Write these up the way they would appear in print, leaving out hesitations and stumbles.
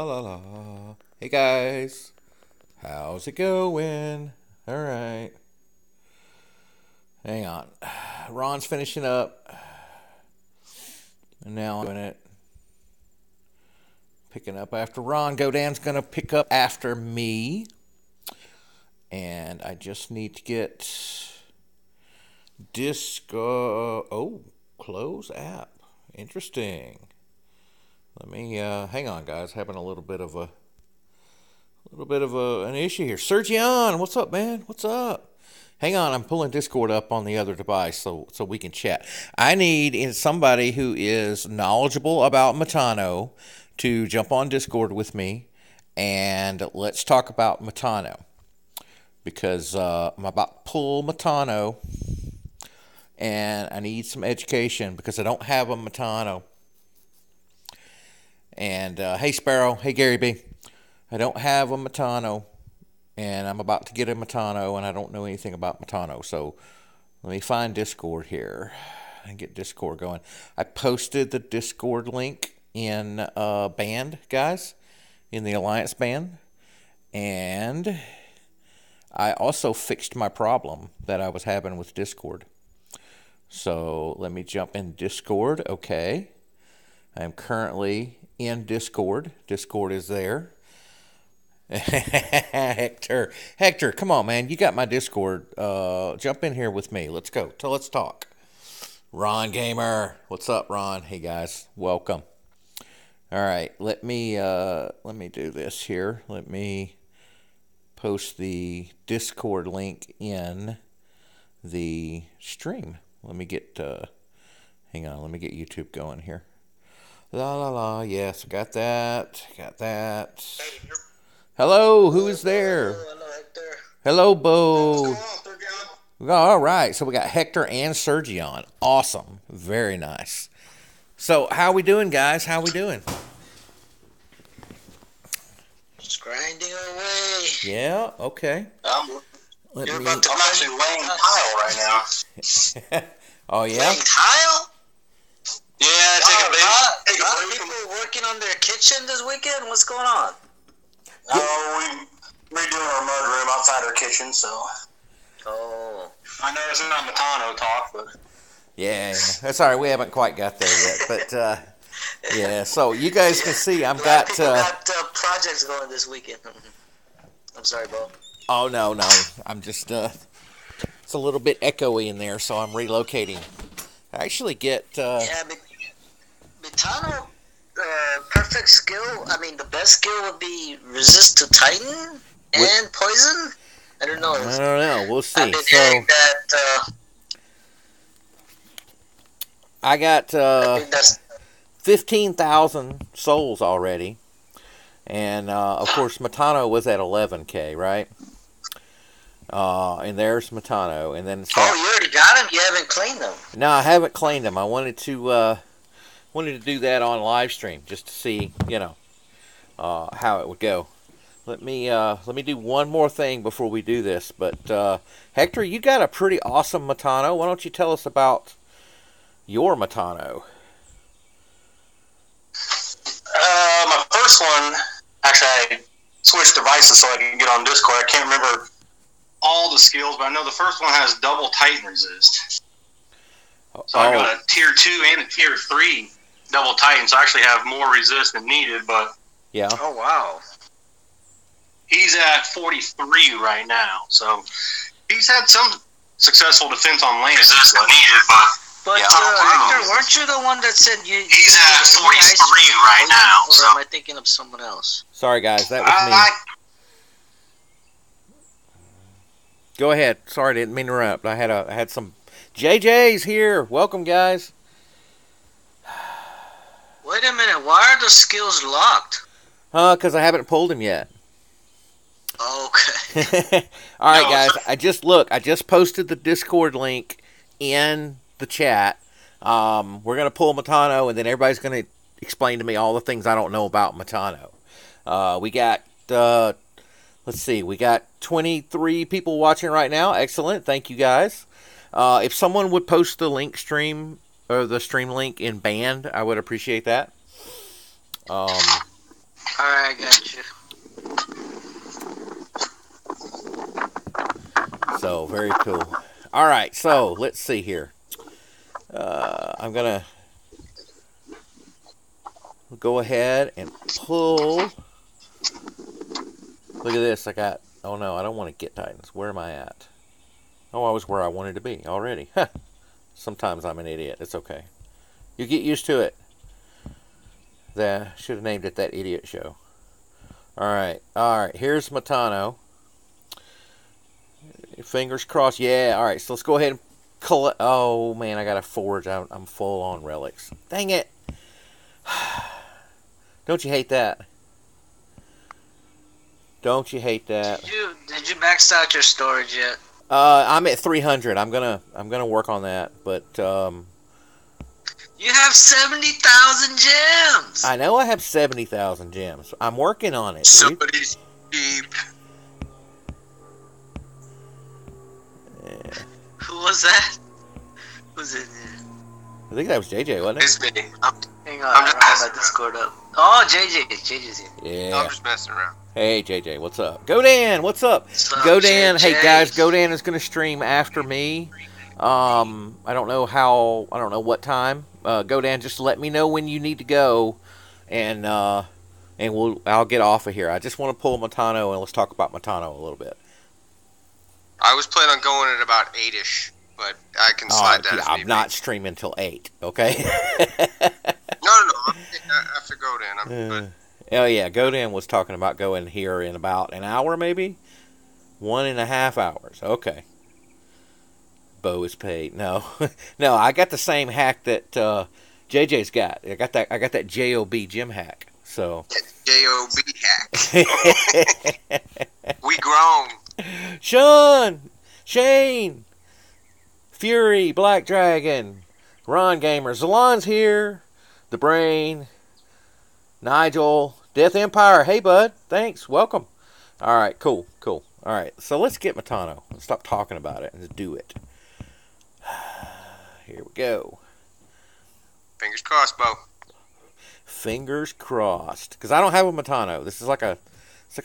la la la. Hey guys, how's it going? All right. Hang on. Ron's finishing up. And now I'm doing it. Picking up after Ron. Godan's going to pick up after me. And I just need to get close app. Interesting. Let me hang on, guys. Having a little bit of an issue here. Sergion, what's up, man? What's up? Hang on, I'm pulling Discord up on the other device so we can chat. I need somebody who is knowledgeable about Mitano to jump on Discord with me, and let's talk about Mitano, because I'm about to pull Mitano, and I need some education because I don't have a Mitano. And hey Sparrow, hey Gary B, I don't have a Mitano, and I'm about to get a Mitano, and I don't know anything about Mitano. So let me find Discord here and get Discord going. I posted the Discord link in band, guys, in the Alliance band, and I also fixed my problem that I was having with Discord. So let me jump in Discord. Okay, I'm currently in Discord. Discord is there. Hector, come on, man. You got my Discord. Jump in here with me. Let's go. Let's talk. Ron Gamer. What's up, Ron? Hey, guys. Welcome. All right. Let me do this here. Let me post the Discord link in the stream. Let me get, hang on. Let me get YouTube going here. La la la. Yes, got that. Hello, who is there? Hello, Hector. Hello, Bo. What's going on, Sergion? All right, so we got Hector and Sergion. Awesome. Very nice. So, how we doing, guys? How we doing? Just grinding away. Yeah, okay. I'm actually laying tile right now. Oh, yeah? Laying tile? Yeah, take a lot of people working on their kitchen this weekend? What's going on? No, we're redoing our mud room outside our kitchen, so. Oh. I know it's not Mitano talk, but. Yeah, that's all right. We haven't quite got there yet, but yeah. So you guys can see I've got. People got projects going this weekend. I'm sorry, Bo. Oh no, I'm just. It's a little bit echoey in there, so I'm relocating. I actually get. Yeah, Mitano. Perfect skill. I mean, the best skill would be resist to Titan and poison. I don't know. We'll see. I've been hearing that. I got I think that's 15,000 souls already, and of course Mitano was at 11K, right? And there's Mitano, and then. Oh, you already got him. You haven't claimed him. No, I haven't claimed him. I wanted to do that on live stream just to see, how it would go. Let me do one more thing before we do this. But Hector, you got a pretty awesome Mitano. Why don't you tell us about your Mitano? My first one, actually, I switched devices so I can get on Discord. I can't remember all the skills, but I know the first one has double Titan resist. So I got a tier 2 and a tier 3 double Titan, so I actually have more resist than needed, but. Yeah. Oh, wow. He's at 43 right now, so he's had some successful defense on land. Resist than needed, but Hector, weren't you the one that said you? He's at 43 right now. Or am I thinking of someone else? Sorry, guys, that was me. Go ahead. Sorry, didn't mean to interrupt. I had some JJ's here. Welcome, guys. Wait a minute. Why are the skills locked? Because I haven't pulled him yet. Okay. All right, guys. I just posted the Discord link in the chat. We're gonna pull Mitano, and then everybody's gonna explain to me all the things I don't know about Mitano. We got let's see, we got 23 people watching right now. Excellent, thank you guys. If someone would post the link stream or the stream link in band, I would appreciate that. Alright, I got you. So, very cool. Alright, so, let's see here. I'm going to go ahead and pull. Look at this. I got, oh no, I don't want to get Titans. Where am I at? Oh, I was where I wanted to be already. Sometimes I'm an idiot. It's okay. You get used to it. Should have named it That Idiot Show. Alright, here's Mitano. Fingers crossed. Yeah, alright, so let's go ahead and collect. Oh man, I got to forge. I'm full on relics. Dang it. Don't you hate that? Don't you hate that? Did you max out your storage yet? I'm at 300. I'm gonna work on that, but you have 70,000 gems. I know I have 70,000 gems. I'm working on it. Dude. Somebody's deep. Yeah. Who was that? Who's in there? I think that was JJ, wasn't it? It's me. Hang on, I have my Discord up. Oh, JJ's here. Yeah. I'm just messing around. Hey JJ, what's up? Godan, what's up? What's up, Godan, JJ? hey guys, Godan is gonna stream after me. I don't know what time. Godan, just let me know when you need to go, and I'll get off of here. I just want to pull Mitano and let's talk about Mitano a little bit. I was planning on going at about 8-ish, but I can slide that. Yeah, as I'm need not be. streaming till 8. Okay. No. After Godan, I'm good. Oh yeah, Godan was talking about going here in about an hour, maybe 1.5 hours. Okay. Bo is paid. No, no, I got the same hack that JJ's got. I got that JOB gym hack. So. JOB hack. We grown. Shane, Fury, Black Dragon, Ron Gamer, Zalon's here, The Brain, Nigel, Death Empire. Hey, bud. Thanks. Welcome. All right. Cool. All right. So let's get Mitano. Let's stop talking about it and just do it. Here we go. Fingers crossed, Bo. Fingers crossed. Because I don't have a Mitano. This is like a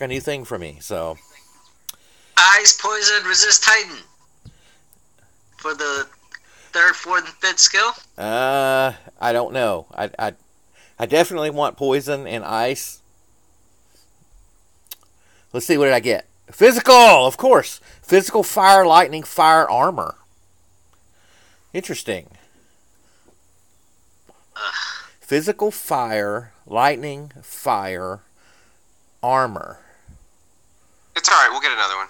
new thing for me. So. Ice, poison, resist Titan. For the 3rd, 4th, and 5th skill? I don't know. I definitely want poison and ice. Let's see, what did I get? Physical, of course. Physical, fire, lightning, fire, armor. Interesting. Physical, fire, lightning, fire, armor. It's alright, we'll get another one.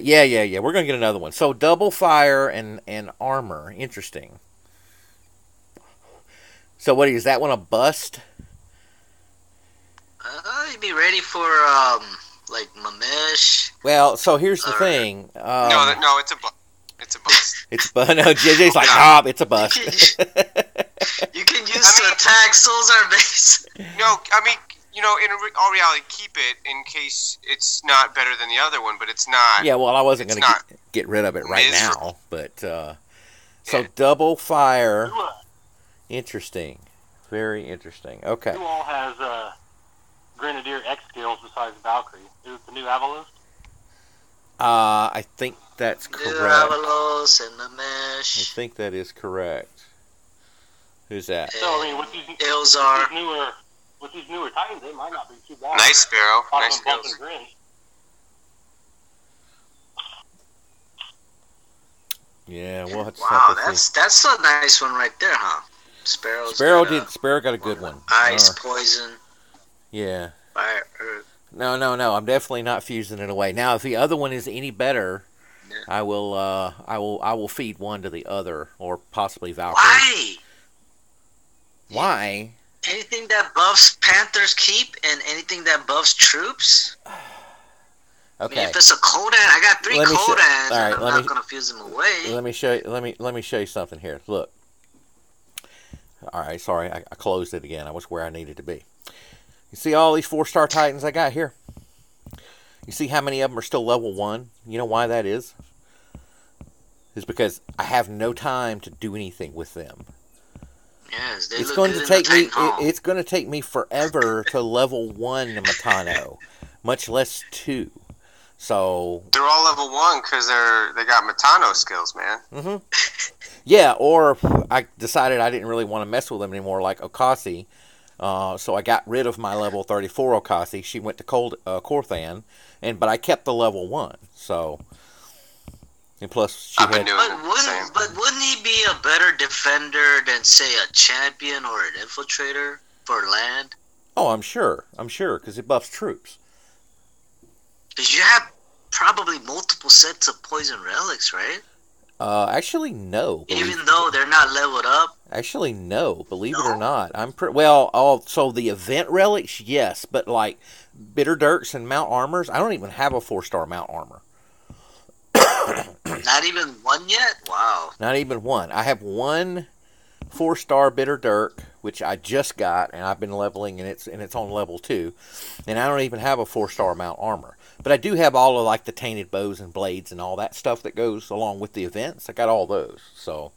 Yeah. We're going to get another one. So, double fire and armor. Interesting. So, what is that one a bust? You'd be ready for, like, Mamesh. Well, so here's the thing. No, it's a bust. It's a bust. No, JJ's like, it's a bust. You can use to attack Soulsar base. No, I mean, in all reality, keep it in case it's not better than the other one, but it's not. Yeah, well, I wasn't going to get rid of it right now, but so double fire. Interesting, very interesting. Okay. Who all has Grenadier X skills besides Valkyrie? Is it the new Avalos? I think that's correct. Avalos and Mamesh. I think that is correct. Who's that? So, I mean, with these newer Titans, they might not be too bad. Nice, Sparrow. Nice skills. skills. Yeah, we'll have to Wow, that's a nice one right there, huh? Sparrow got a good one. Ice, poison. Yeah. Fire, earth. No. I'm definitely not fusing it away. Now, if the other one is any better, I will feed one to the other, or possibly Valkyrie. Why? Anything that buffs Panthers keep, and anything that buffs troops. Okay. I mean, if it's a Kodan, I got 3 Kodans, and I'm not gonna fuse them away. Let me show you something here. Look. All right, sorry, I closed it again. I was where I needed to be. You see all these 4-star Titans I got here? You see how many of them are still level 1? You know why that is? It's because I have no time to do anything with them. Yes, they It's look going good to in the take me. Titan Hall. It's going to take me forever to level 1 Mitano, much less 2. So They're all level 1 because they got Mitano skills, man. yeah, or I decided I didn't really want to mess with them anymore, like Okasi. So I got rid of my level 34 Okasi. She went to Korthan, but I kept the level 1. So, and plus she I've been had. doing the same. But wouldn't he be a better defender than, say, a champion or an infiltrator for land? Oh, I'm sure, because it buffs troops. Because you have probably multiple sets of poison relics, right? Actually, no. Even though they're not leveled up. Actually, no. Believe it or No? not, I'm well. So the event relics, yes, but like Bitter Dirks and Mount Armors, I don't even have a 4-star Mount Armor. Not even one yet? Wow. Not even one. I have one 4-star Bitter Dirk, which I just got, and I've been leveling, and it's on level 2, and I don't even have a 4-star Mount Armor. But I do have all of like the tainted bows and blades and all that stuff that goes along with the events. I got all those. So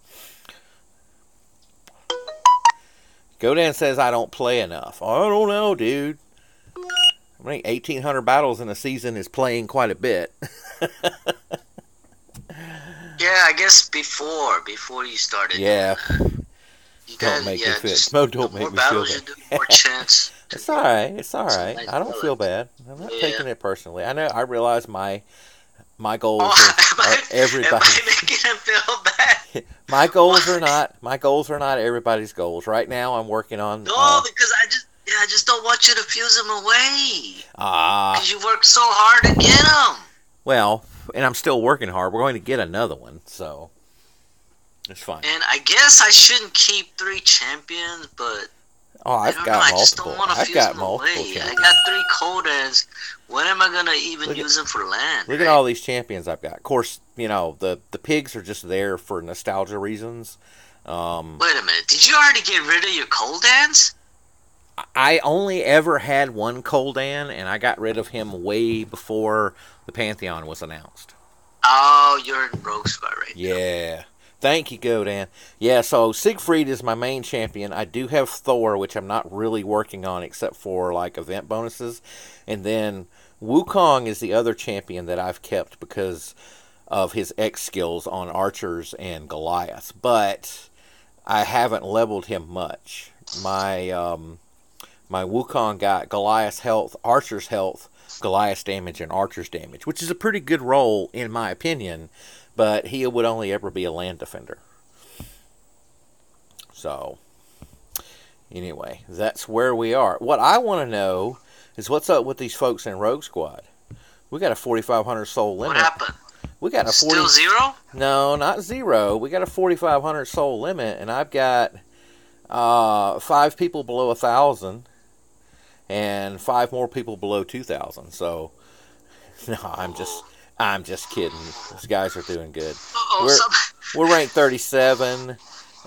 Godan says I don't play enough. I don't know, dude. I mean, 1,800 battles in a season is playing quite a bit. Yeah, I guess before you started. Yeah. You Don't make me feel. just, No, don't the make more me feel battles you bad. do, the more chance. It's all right. It's all right. Nice I don't feel relic. bad. I'm not Yeah. taking it personally. I know. I realize my goals Oh, are am everybody. I making him feel bad? My goals are not everybody's goals. Right now, I'm working on. No, because I just don't want you to fuse him away. Ah. Because you worked so hard to get him. Well, and I'm still working hard. We're going to get another one, so it's fine. And I guess I shouldn't keep 3 champions, but Oh, I've I got just don't multiple. want to I've fuse got them multiple away. champions. I got 3 Kodans. When am I gonna even Look at- use them for land? Look at all these champions I've got. Of course, the pigs are just there for nostalgia reasons. Wait a minute. Did you already get rid of your Kodans? I only ever had one Koldan, and I got rid of him way before the Pantheon was announced. Oh, you're in Rogue Squad right now. Yeah. Thank you, Godan. Yeah, so Siegfried is my main champion. I do have Thor, which I'm not really working on except for like event bonuses. And then Wukong is the other champion that I've kept because of his X skills on archers and Goliath. But I haven't leveled him much. My Wukong got Goliath's health, archer's health, Goliath's damage, and archer's damage, which is a pretty good roll in my opinion. But he would only ever be a land defender. So, anyway, that's where we are. What I want to know is what's up with these folks in Rogue Squad. We got a 4,500 soul limit. What happened? We got a 40. Still 0? No, not 0. We got a 4,500 soul limit, and I've got 5 people below 1,000, and 5 more people below 2,000. So, no, I'm just kidding. These guys are doing good. We're ranked 37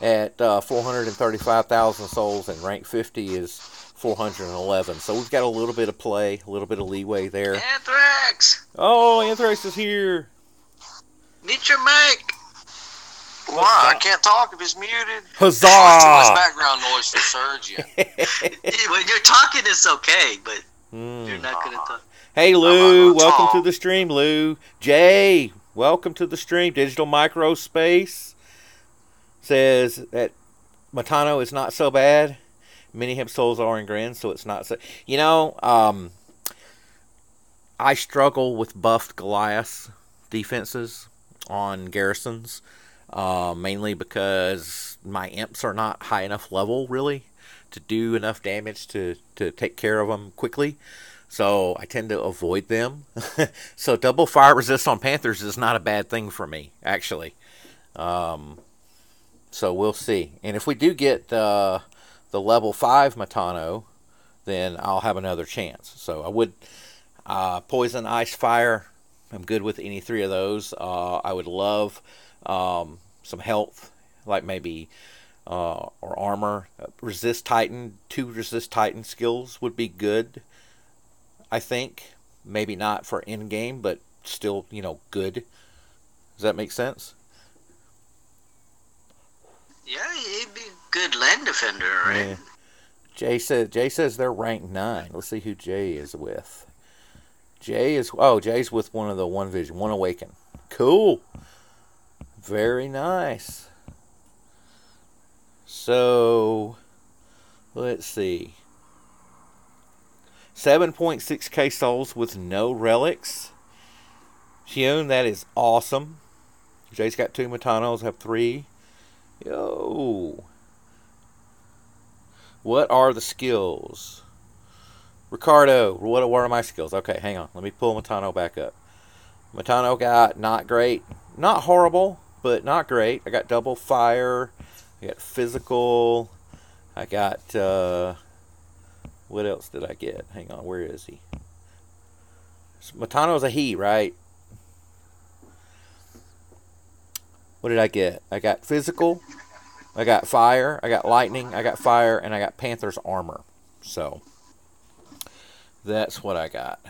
at 435,000 souls, and rank 50 is 411. So we've got a little bit of play, a little bit of leeway there. Anthrax! Oh, Anthrax is here. Mute your mic! Why? I can't talk if it's muted. Huzzah! Too much background noise for Surgeon. When you're talking, it's okay, but you're not going to talk. Hey, Lou, I'm welcome tall. to the stream, Lou. Jay, welcome to the stream. Digital Microspace says that Mitano is not so bad. Many hip souls are in Grin, so it's not so... I struggle with buffed Goliath defenses on garrisons, mainly because my imps are not high enough level, really, to do enough damage to take care of them quickly. So I tend to avoid them. So double fire resist on Panthers is not a bad thing for me, actually. So we'll see. And if we do get the level 5 Mitano, then I'll have another chance. So I would poison, ice, fire. I'm good with any 3 of those. I would love some health, like maybe or armor. Resist Titan. 2 resist Titan skills would be good. I think maybe not for end game, but still, good. Does that make sense? Yeah, good land defender, right? Yeah. Jay says they're ranked 9. Let's see who Jay is with. Jay's with one of the One Vision, One Awaken. Cool. Very nice. So, let's see. 7.6k souls with no relics. Shion, that is awesome. Jay's got 2 Mitanos, have 3. Yo. What are the skills? Ricardo, what are my skills? Okay, hang on. Let me pull Mitano back up. Mitano got not great. Not horrible, but not great. I got double fire. I got physical. I got, what else did I get? Hang on, where is he? Mitano's a he, right? What did I get? I got physical. I got fire. I got lightning. I got fire. And I got Panther's armor. So, that's what I got.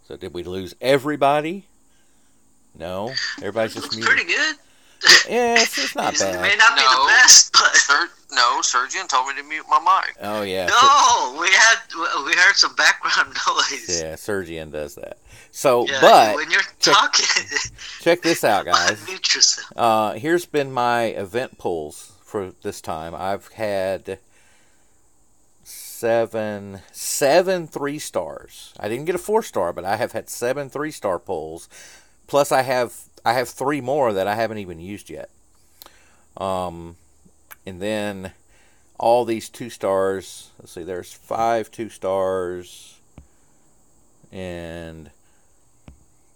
So did we lose everybody? No, everybody's just muted. Pretty good. Yeah, it's not bad. It may not be the best, but Surgeon told me to mute my mic. Oh yeah. No, we heard some background noise. Yeah, Surgeon does that. So, yeah, but when you're talking, check this out, guys. Mute yourself. Here's been my event pulls for this time. I've had seven 3-stars. I didn't get a 4-star, but I have had 7 3-star pulls. Plus, I have 3 more that I haven't even used yet. And then all these 2-stars. Let's see, there's 5 2-stars and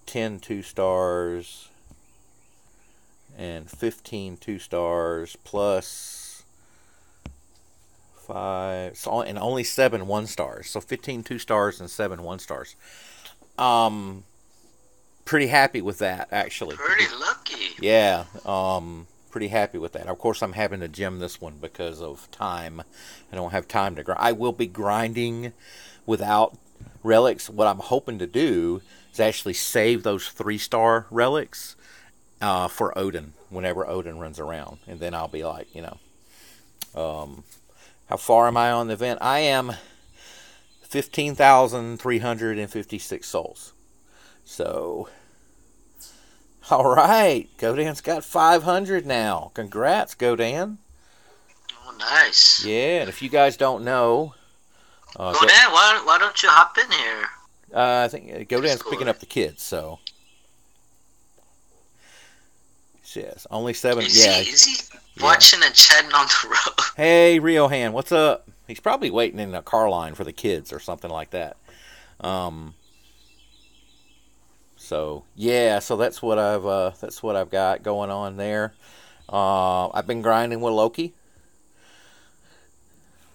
10 2-stars and 15 2-stars plus 5, so, and only 7 1-stars. So 15 2-stars and 7 1-stars. Pretty happy with that, actually. Pretty lucky. Yeah, pretty happy with that. Of course, I'm having to gem this one because of time. I don't have time to grind. I will be grinding without relics. What I'm hoping to do is actually save those 3-star relics for Odin, whenever Odin runs around. And then I'll be like, how far am I on the event? I am 15,356 souls. So, all right, Godan's got 500 now. Congrats, Godan. Oh, nice. Yeah, and if you guys don't know, Godan, why don't you hop in here? I think Godan's picking up the kids, so. Yes, only 7. Is he watching and chatting on the road? Hey, Riohan, what's up? He's probably waiting in a car line for the kids or something like that. So yeah, so that's what I've got going on there. I've been grinding with Loki.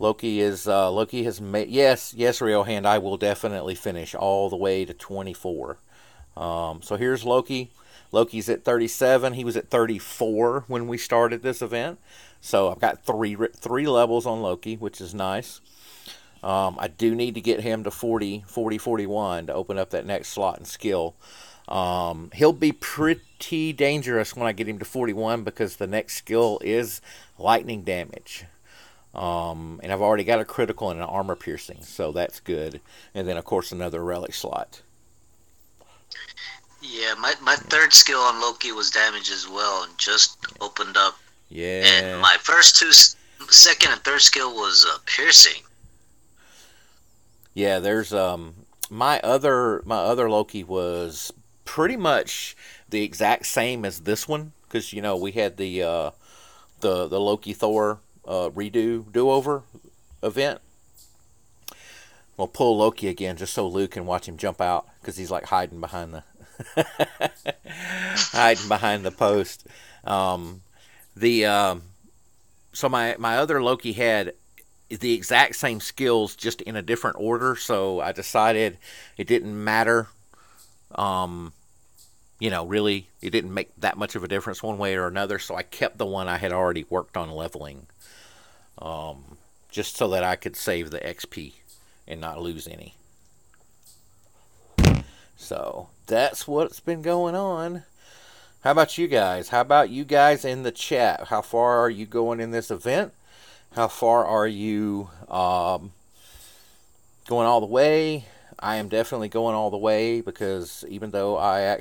Loki has made yes, Riohan. I will definitely finish all the way to 24. So here's Loki. Loki's at 37. He was at 34 when we started this event. So I've got three levels on Loki, which is nice. I do need to get him to 40, 41 to open up that next slot and skill. He'll be pretty dangerous when I get him to 41 because the next skill is lightning damage. And I've already got a critical and an armor piercing, so that's good. And then, of course, another relic slot. Yeah, my third skill on Loki was damage as well, and just opened up. Yeah. And my first second and third skill was piercing. Yeah, there's my other Loki was pretty much the exact same as this one because we had the Loki Thor do-over event. We'll pull Loki again just so Luke can watch him jump out because he's like hiding behind the post. So my other Loki had the exact same skills, just in a different order. So I decided it didn't matter. Really, it didn't make that much of a difference one way or another. So I kept the one I had already worked on leveling, just so that I could save the XP and not lose any. So that's what's been going on. How about you guys? How about you guys in the chat? How far are you going in this event? How far are you going all the way? I am definitely going all the way because even though I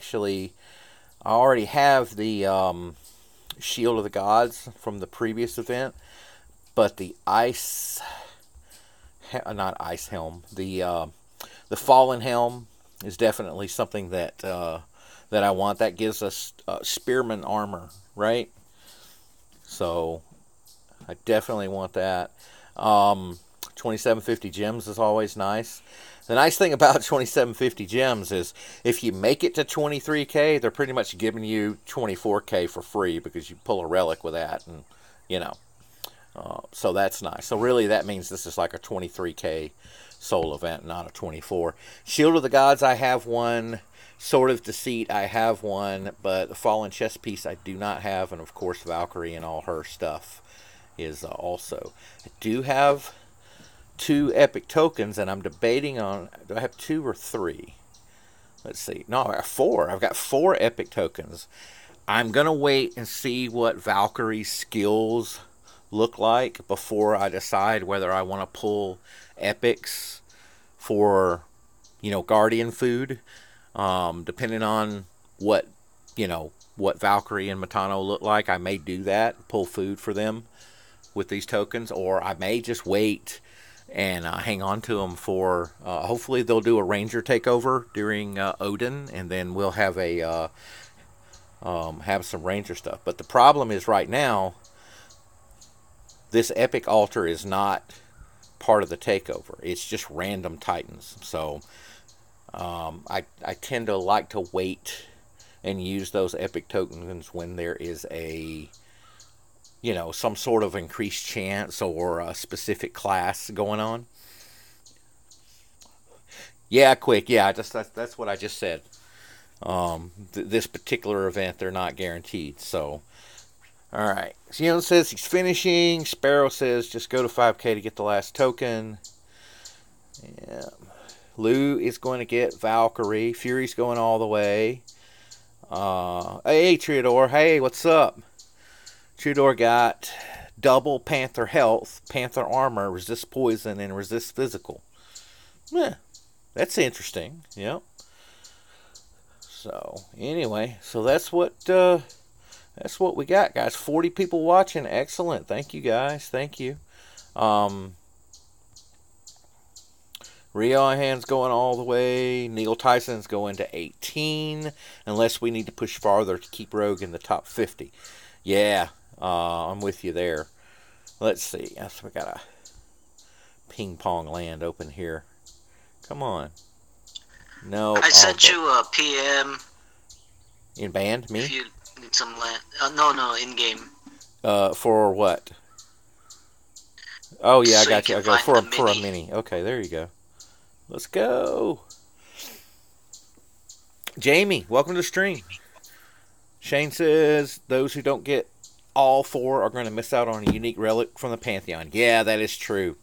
already have the Shield of the Gods from the previous event, but the not ice helm, the fallen helm is definitely something that I want. That gives us spearman armor, right? So I definitely want that. 2750 gems is always nice. The nice thing about 2750 gems is if you make it to 23k, they're pretty much giving you 24k for free because you pull a relic with that, and so that's nice. So really that means this is like a 23k soul event, not a 24. Shield of the Gods, I have one. Sword of Deceit, I have one, but the Fallen Chess Piece I do not have, and of course Valkyrie and all her stuff is also. I do have 2 epic tokens, and I'm debating on, do I have 2 or 3? Let's see. No, I have 4. I've got 4 epic tokens. I'm going to wait and see what Valkyrie's skills look like before I decide whether I want to pull epics for, Guardian food. Depending on what Valkyrie and Mitano look like, I may do that, pull food for them with these tokens, or I may just wait and hang on to them for, hopefully they'll do a ranger takeover during Odin, and then we'll have have some ranger stuff. But the problem is right now, this epic altar is not part of the takeover. It's just random titans. So I tend to like to wait and use those epic tokens when there is some sort of increased chance or a specific class going on. Yeah, quick. Yeah, that's what I just said. This particular event, they're not guaranteed. So, all right. Sion says he's finishing. Sparrow says just go to 5K to get the last token. Yeah. Lou is going to get Valkyrie. Fury's going all the way. Hey, Triador. Hey, what's up? Triador got double Panther health, Panther armor, resist poison, and resist physical. Yeah, that's interesting. Yep. So anyway, that's what we got, guys. 40 people watching. Excellent. Thank you, guys. Thank you. Riohan's going all the way. Neil Tyson's going to 18, unless we need to push farther to keep Rogue in the top 50. Yeah, I'm with you there. Let's see. We got a ping pong land open here. Come on. No. I sent you a PM. In band, me? If you need some land. No, in game. For what? Oh yeah, So I got you. you I can got for find a mini. Okay, there you go. Let's go. Jamie, welcome to the stream. Shane says those who don't get all 4 are going to miss out on a unique relic from the Pantheon. Yeah, that is true.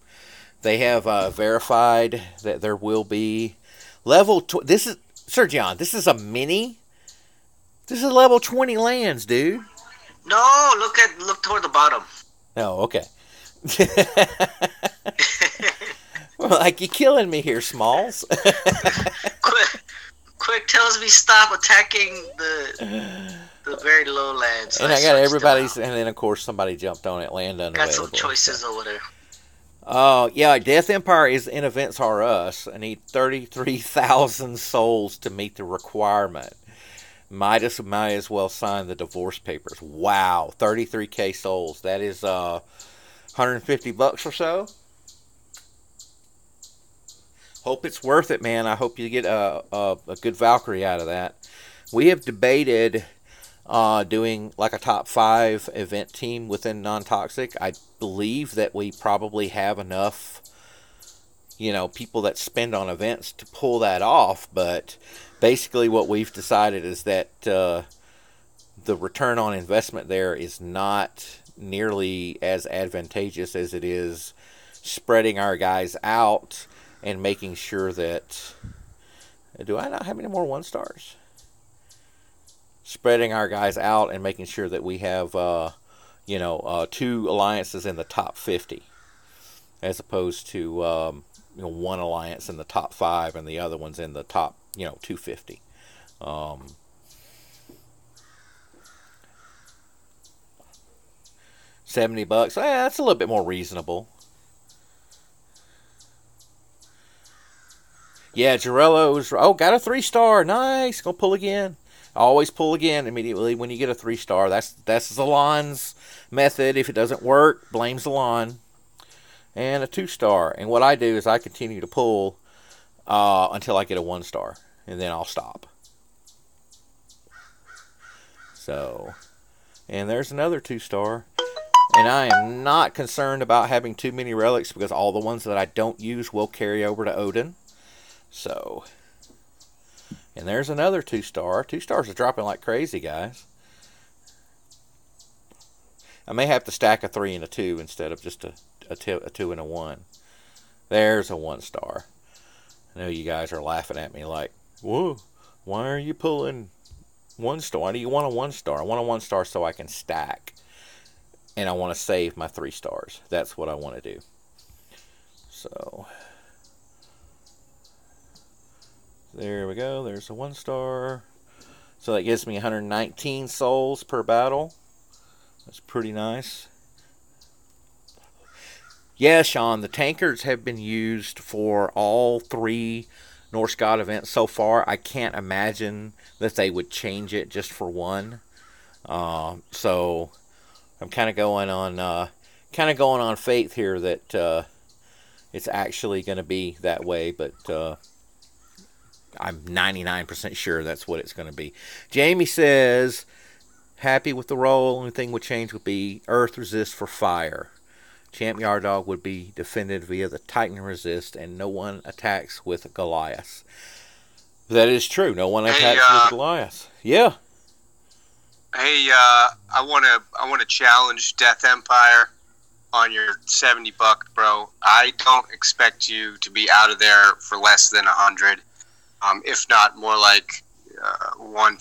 They have verified that there will be level. This is Sir John. This is a mini. This is level 20 lands, dude. No, look toward the bottom. Oh, okay. Well, like, you're killing me here, Smalls. Quick tells me stop attacking the very low lands. And I got everybody's, and then of course somebody jumped on it, land unavailable. Got some choices over there. Oh, yeah, Death Empire is in Events R Us. I need 33,000 souls to meet the requirement. Might as well sign the divorce papers. Wow, 33k souls. That is $150 or so. Hope it's worth it, man. I hope you get a good Valkyrie out of that. We have debated doing like a top 5 event team within non-toxic. I believe that we probably have enough, people that spend on events to pull that off. But basically what we've decided is that the return on investment there is not nearly as advantageous as it is spreading our guys out and making sure that Do I not have any more 1-stars? Spreading our guys out and making sure that we have, 2 alliances in the top 50, as opposed to, 1 alliance in the top 5 and the other one's in the top, 250. $70. That's a little bit more reasonable. Yeah, Jarello's. Oh, got a 3-star. Nice. Gonna pull again. Always pull again immediately when you get a 3-star. That's Zalon's method. If it doesn't work, blame Zalon. And a 2-star. And what I do is I continue to pull until I get a 1-star, and then I'll stop. So, and there's another 2-star. And I am not concerned about having too many relics because all the ones that I don't use will carry over to Odin. So, and there's another 2-star. 2-stars are dropping like crazy, guys. I may have to stack a 3 and a 2 instead of just a 2 and a 1. There's a 1-star. I know you guys are laughing at me like, whoa, why are you pulling 1-star? Why do you want a 1-star? I want a 1-star so I can stack. And I want to save my 3-stars. That's what I want to do. So, there we go. There's a 1-star. So that gives me 119 souls per battle. That's pretty nice. Yeah, Sean, the tankards have been used for all 3 Norse God events so far. I can't imagine that they would change it just for one. So I'm kind of going on faith here that it's actually going to be that way, but I'm 99% sure that's what it's going to be. Jamie says, happy with the roll. Only thing would change would be Earth resist for fire. Champ Yardog would be defended via the Titan resist, and no one attacks with Goliath. That is true. No one attacks with Goliath. Yeah. Hey, I wanna challenge Death Empire on your $70, bro. I don't expect you to be out of there for less than 100, if not more like one.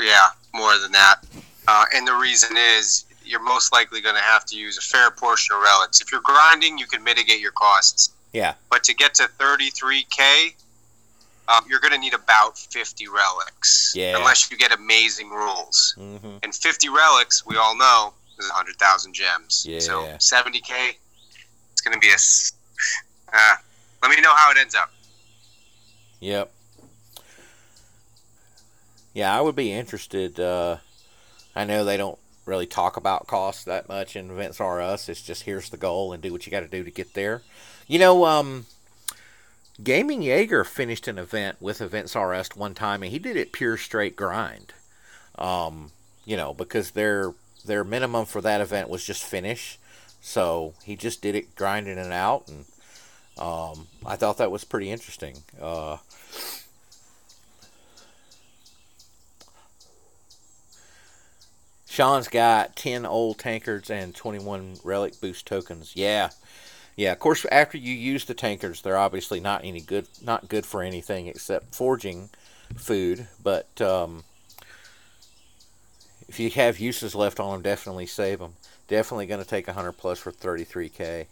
Yeah, more than that. And the reason is you're most likely going to have to use a fair portion of relics. If you're grinding, you can mitigate your costs. Yeah. But to get to 33K, you're going to need about 50 relics. Yeah. Unless you get amazing rules. Mm-hmm. And 50 relics, we all know, is 100,000 gems. Yeah. So 70K, it's going to be let me know how it ends up. Yep. Yeah, I would be interested. I know they don't really talk about costs that much in Events R Us. It's just here's the goal and do what you got to do to get there. You know, Gaming Jaeger finished an event with Events R Us one time, and he did it pure straight grind. Because their minimum for that event was just finish, so he just did it grinding it out, and I thought that was pretty interesting. Sean's got 10 old tankards and 21 relic boost tokens. Yeah. Of course, after you use the tankards, they're obviously not good for anything except forging food. But if you have uses left on them, definitely save them. Definitely going to take 100 plus for 33K.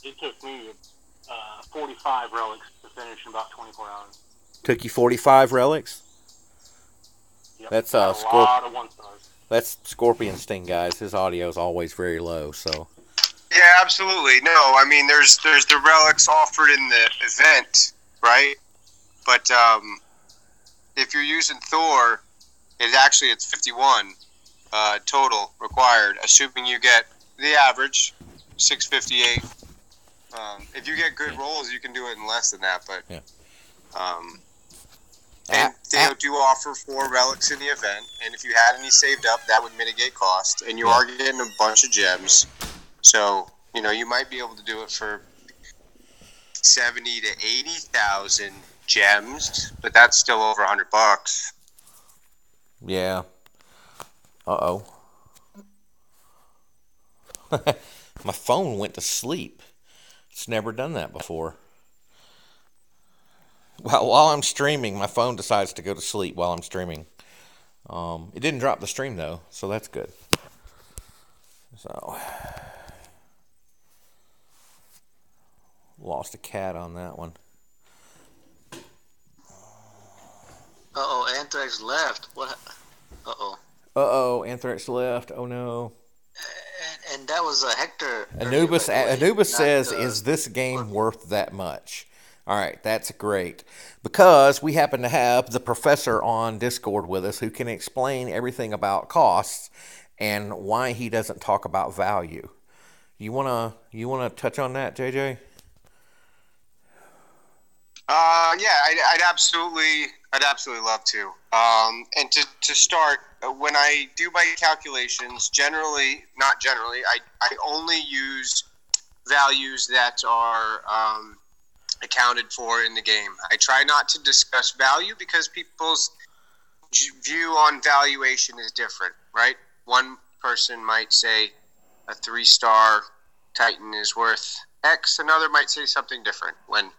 It took me 45 relics to finish in about 24 hours. Took you 45 relics? Yep. That's a lot of 1-stars. That's Scorpion Sting, guys. His audio is always very low, so. Yeah, absolutely. No, I mean, there's the relics offered in the event, right? But if you're using Thor, it's 51 total required, assuming you get the average 658. If you get good rolls, you can do it in less than that. But and they do offer 4 relics in the event, and if you had any saved up, that would mitigate cost. And you are getting a bunch of gems, so you might be able to do it for 70 to 80,000 gems, but that's still over $100. Yeah. Uh-oh. My phone went to sleep. It's never done that before. While I'm streaming, my phone decides to go to sleep while I'm streaming. It didn't drop the stream though, so that's good. So lost a cat on that one. Uh-oh, Anthrax left. What? Uh-oh. Anthrax left. Oh no. And that was a Hector. Anubis says, not, "Is this game worth that much?" All right, that's great because we happen to have the professor on Discord with us who can explain everything about costs and why he doesn't talk about value. You wanna touch on that, JJ? Yeah, I'd absolutely love to. And to start, when I do my calculations, not generally, I only use values that are accounted for in the game. I try not to discuss value because people's view on valuation is different, right? One person might say a 3-star Titan is worth X. Another might say something different. When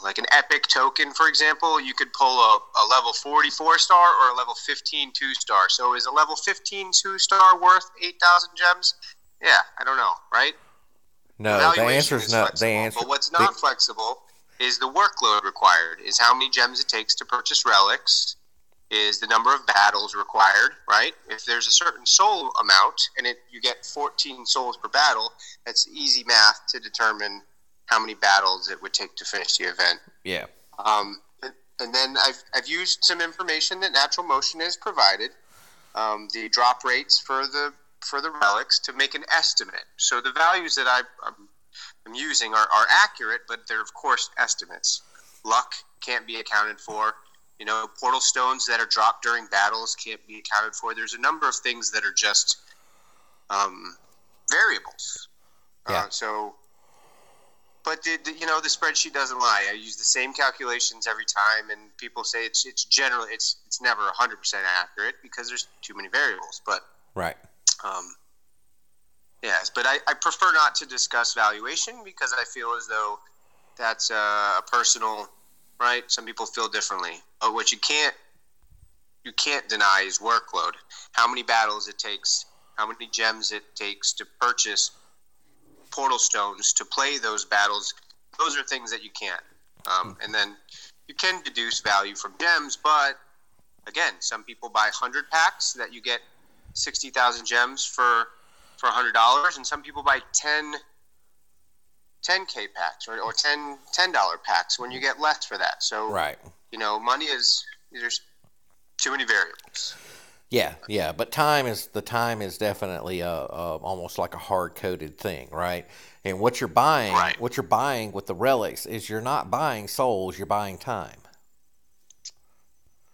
like an epic token, for example, you could pull a level 44 star or a level 15 2-star. So is a level 15 2-star worth 8,000 gems? Yeah, I don't know, right? No, the answer is not. But what's not flexible is the workload required, is how many gems it takes to purchase relics, is the number of battles required, right? If there's a certain soul amount and you get 14 souls per battle, that's easy math to determine how many battles it would take to finish the event. Yeah. And then I've used some information that Natural Motion has provided, the drop rates for the relics to make an estimate. So the values that I'm using are accurate, but they're of course estimates. Luck can't be accounted for. Portal stones that are dropped during battles can't be accounted for. There's a number of things that are just variables. Yeah. But the spreadsheet doesn't lie. I use the same calculations every time, and people say it's generally it's never 100% accurate because there's too many variables. But right. Yes, but I prefer not to discuss valuation because I feel as though that's a personal right. Some people feel differently. But what you can't deny is workload. How many battles it takes, how many gems it takes to purchase portal stones to play those battles. Those are things that you can't. And then you can deduce value from gems, but again, some people buy 100 packs that you get 60,000 gems for $100, and some people buy 10K packs or $10 packs when you get less for that. So right. Money there's too many variables. Yeah, but time is definitely almost like a hard-coded thing, right? And what you're buying, with the relics is you're not buying souls, you're buying time.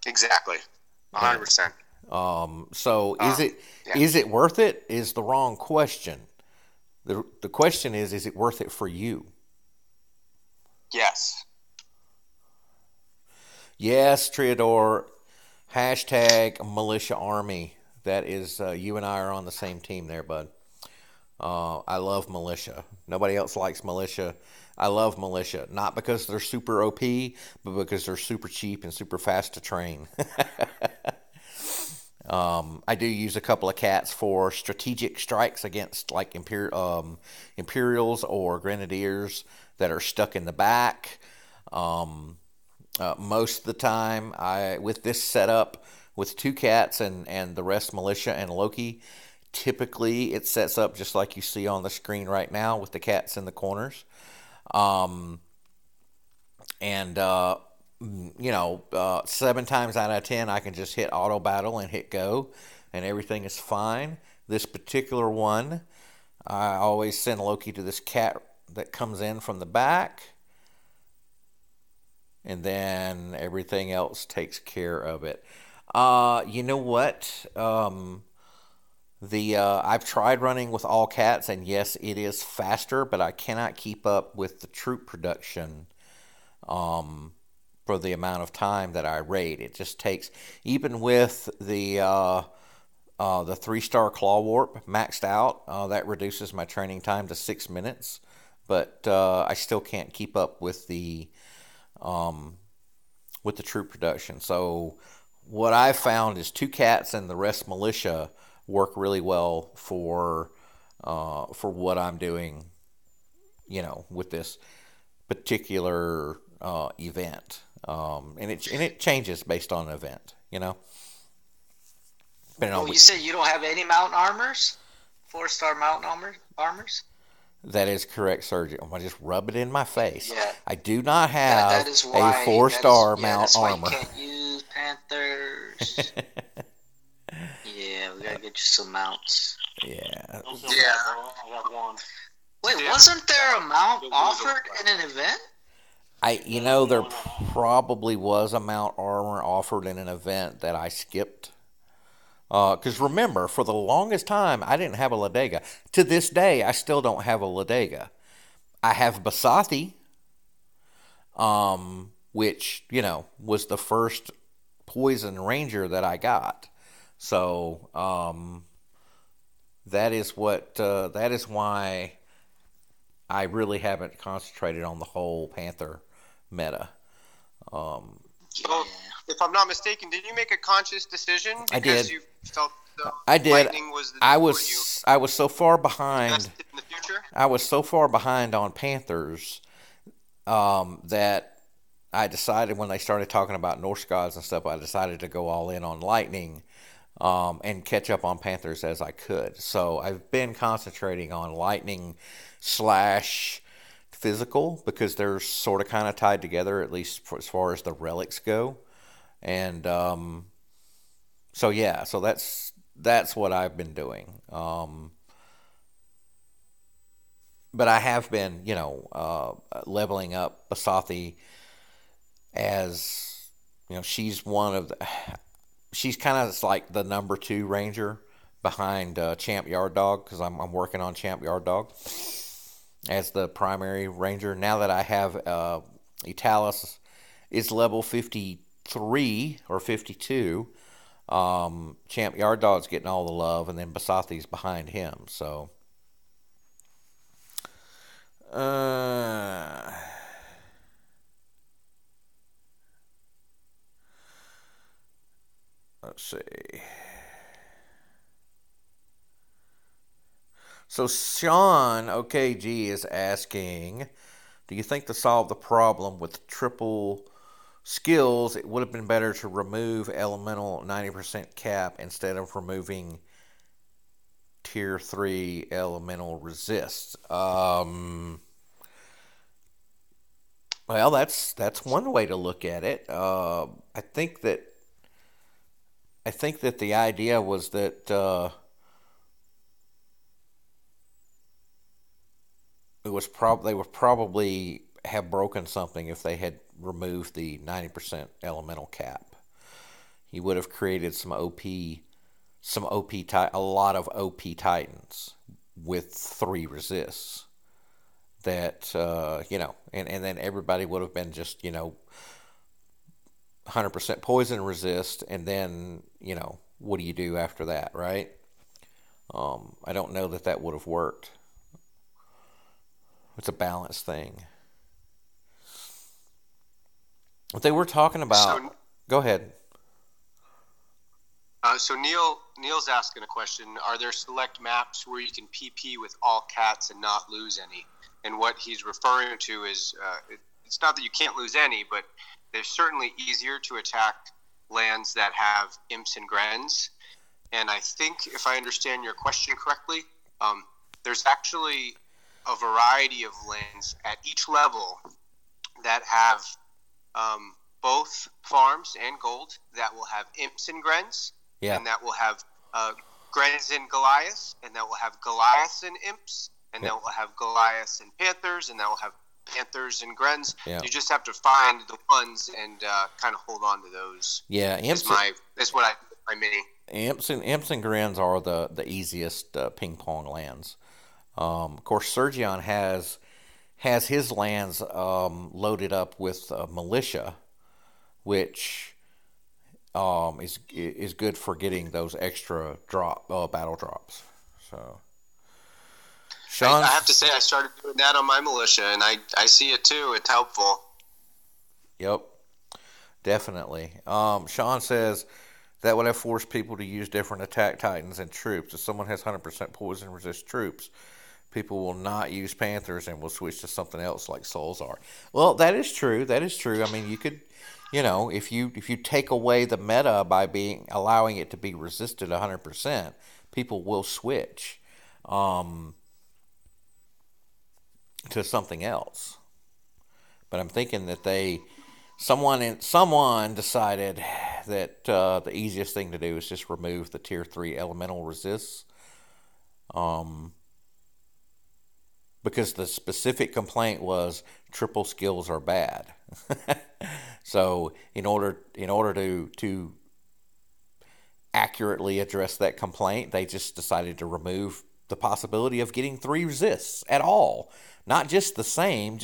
Exactly, 100%. So is it worth it? Is the wrong question. The question is it worth it for you? Yes. Yes, Triador. Hashtag militia army. That is, you and I are on the same team there, bud. I love militia. Nobody else likes militia. I love militia. Not because they're super OP, but because they're super cheap and super fast to train. I do use a couple of cats for strategic strikes against like Imperials or Grenadiers that are stuck in the back. Most of the time, with this setup with 2 cats and the rest militia and Loki, typically it sets up just like you see on the screen right now with the cats in the corners. 7 times out of 10 I can just hit auto battle and hit go and everything is fine. This particular one, I always send Loki to this cat that comes in from the back, and then everything else takes care of it. You know what? I've tried running with all cats, and yes, it is faster, but I cannot keep up with the troop production for the amount of time that I raid. It just takes, even with the 3-star claw warp maxed out, that reduces my training time to 6 minutes, but I still can't keep up with the with the troop production. So what I found is 2 cats and the rest militia work really well for what I'm doing, with this particular event. And it changes based on the event, Well, you say you don't have any mountain armors? 4-star mountain armors? That is correct, Sergio. I'm gonna just rub it in my face. Yeah. I do not have that is why, a 4-star mount mount that's armor. Why you can't use Panthers. Yeah, we gotta get you some mounts. Yeah. Don't feel bad, bro. I got one. Wait, wasn't there a mount offered in an event? There probably was a mount armor offered in an event that I skipped. Because remember, for the longest time, I didn't have a Ladega. To this day, I still don't have a Ladega. I have Basathi, which, was the first poison ranger that I got. So, that is why I really haven't concentrated on the whole Panther meta. So, if I'm not mistaken, did you make a conscious decision because I did. You felt I did. Lightning was the I was so far behind. In the future? I was so far behind on Panthers that I decided when they started talking about Norse gods and stuff, I decided to go all in on Lightning and catch up on Panthers as I could. So I've been concentrating on Lightning / physical because they're sort of kind of tied together, at least as far as the relics go. And so that's what I've been doing. But I have been, leveling up Basathi as, she's she's kind of like the number 2 ranger behind Champ Yard Dog, because I'm working on Champ Yard Dog as the primary ranger. Now that I have Italis is level 53 or 52, Champ Yard Dog's getting all the love, and then Basathi's behind him. So, let's see. So Sean OKG is asking, do you think to solve the problem with triple skills, it would have been better to remove elemental 90% cap instead of removing tier 3 elemental resist? Well, that's one way to look at it. I think that the idea was that they would probably have broken something if they had removed the 90% elemental cap. He would have created a lot of OP Titans with 3 resists. That and then everybody would have been just 100% poison resist, and then what do you do after that, right? I don't know that would have worked. It's a balance thing. What they were talking about. Go ahead. So Neil's asking a question. Are there select maps where you can PP with all cats and not lose any? And what he's referring to is it's not that you can't lose any, but they're certainly easier to attack lands that have imps and grens. And I think, if I understand your question correctly, there's actually a variety of lands at each level that have both farms and gold that will have imps and grens, and that will have grens and Goliaths, and that will have Goliaths and imps, and that will have Goliaths and Panthers, and that will have Panthers and grens. You just have to find the ones and kind of hold on to those. Yeah, imps. That's what my mini. Imps and grens are the easiest ping pong lands. Of course, Sergion has his lands loaded up with militia, which is good for getting those extra battle drops. So, Sean, I have to say, I started doing that on my militia, and I see it too. It's helpful. Yep. Definitely. Sean says that would have forced people to use different attack titans and troops. If someone has 100% poison resist troops, people will not use Panthers and will switch to something else like Souls are. Well, that is true. That is true. I mean, you could, if you take away the meta by allowing it to be resisted 100%, people will switch to something else. But I'm thinking that someone decided that the easiest thing to do is just remove the tier 3 elemental resists. Because the specific complaint was triple skills are bad. So in order to accurately address that complaint, they just decided to remove the possibility of getting 3 resists at all. Not just the same,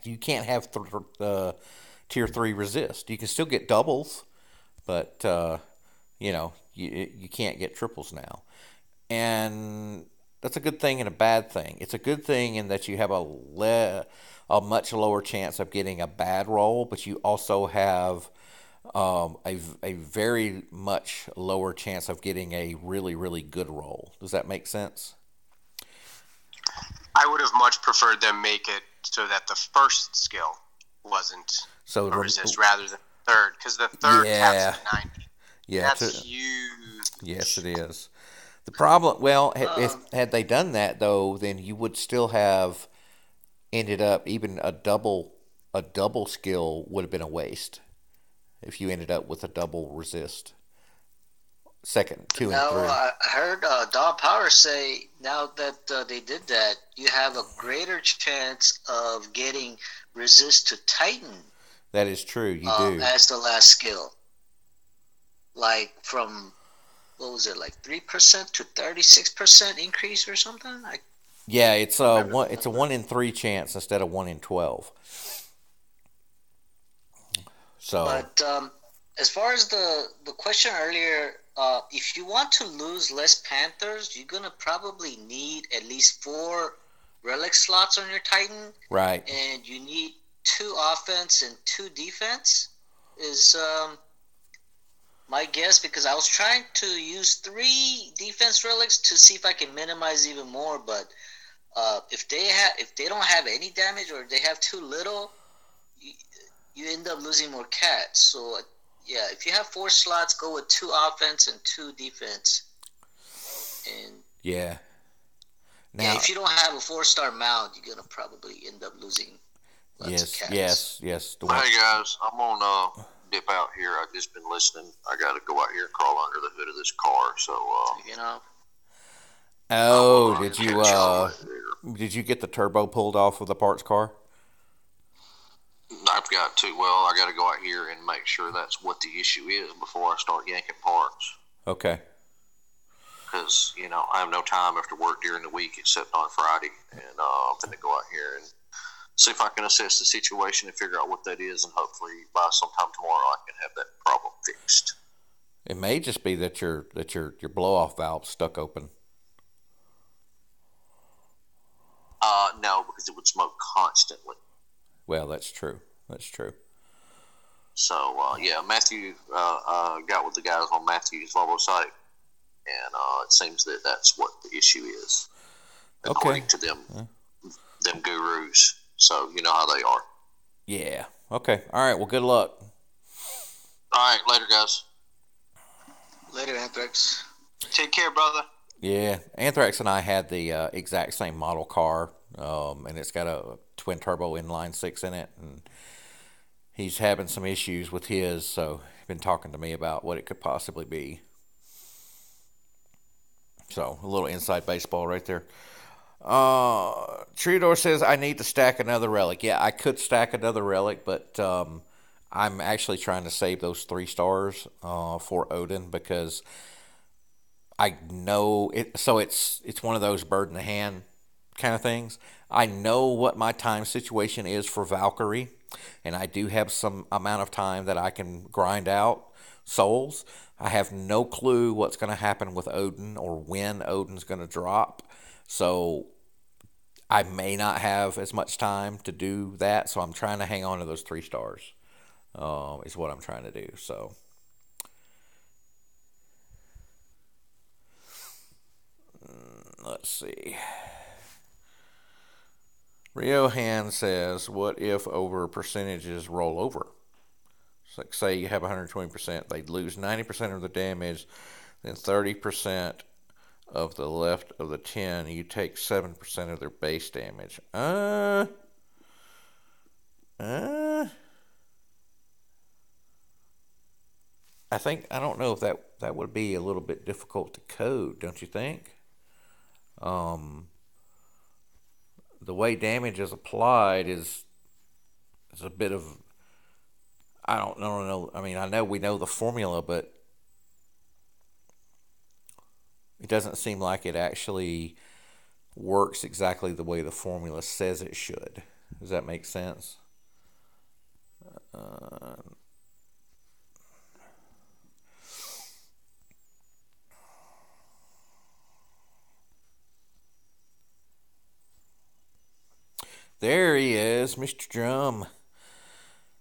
you can't have tier 3 resist. You can still get doubles, but you can't get triples now. And that's a good thing and a bad thing. It's a good thing in that you have a much lower chance of getting a bad roll, but you also have a very much lower chance of getting a really, really good roll. Does that make sense? I would have much preferred them make it so that the first skill wasn't a resist rather than the third, because the third caps at 90. Yeah, that's huge. Yes, it is. The problem, if had they done that though, then you would still have ended up even a double skill would have been a waste if you ended up with a double resist. Second, 2 and 3. I heard Don Power say now that they did that, you have a greater chance of getting resist to Titan. That is true. You do as the last skill, like from. What was it, like 3% to 36% increase or something? Yeah, it's a 1 in 3 chance instead of 1 in 12. So, but as far as the question earlier, if you want to lose less Panthers, you're gonna probably need at least 4 relic slots on your Titan, right? And you need 2 offense and 2 defense. Is my guess, because I was trying to use 3 defense relics to see if I can minimize even more, but if they don't have any damage or they have too little, you end up losing more cats. So yeah, if you have 4 slots, go with 2 offense and 2 defense. And yeah, now if you don't have a 4-star mount, you're gonna probably end up losing lots of cats. Yes. Hey guys, I'm on dip out here. I've just been listening. I got to go out here and crawl under the hood of this car. So, did you get the turbo pulled off of the parts car? I've got to. Well, I got to go out here and make sure that's what the issue is before I start yanking parts. Okay. Because I have no time after work during the week except on Friday, and I'm going to go out here and see if I can assess the situation and figure out what that is, and hopefully by sometime tomorrow I can have that problem fixed. It may just be that your blow-off valve's stuck open. No, because it would smoke constantly. Well, that's true. So, Matthew got with the guys on Matthew's Volvo site, and it seems that that's what the issue is, according to them gurus. So, you know how they are. Yeah. Okay. All right. Well, good luck. All right. Later, guys. Later, Anthrax. Take care, brother. Yeah. Anthrax and I had the exact same model car, and it's got a twin turbo inline 6 in it, and he's having some issues with his, so he's been talking to me about what it could possibly be. So, a little inside baseball right there. Treador says I need to stack another relic. Yeah, I could stack another relic, but I'm actually trying to save those 3 stars for Odin, because I know it. So it's one of those bird in the hand kind of things. I know what my time situation is for Valkyrie, and I do have some amount of time that I can grind out souls. I have no clue what's going to happen with Odin or when Odin's going to drop. So I may not have as much time to do that, so I'm trying to hang on to those 3 stars. is what I'm trying to do. So, let's see. Rio Hand says, what if over percentages roll over? It's like, say you have 120%, they'd lose 90% of the damage, then 30% of the left of the 10, you take 7% of their base damage. I don't know if that would be a little bit difficult to code, don't you think? The way damage is applied is a bit of, I don't know. I mean, I know we know the formula, but it doesn't seem like it actually works exactly the way the formula says it should. Does that make sense? There he is, Mr. Drum.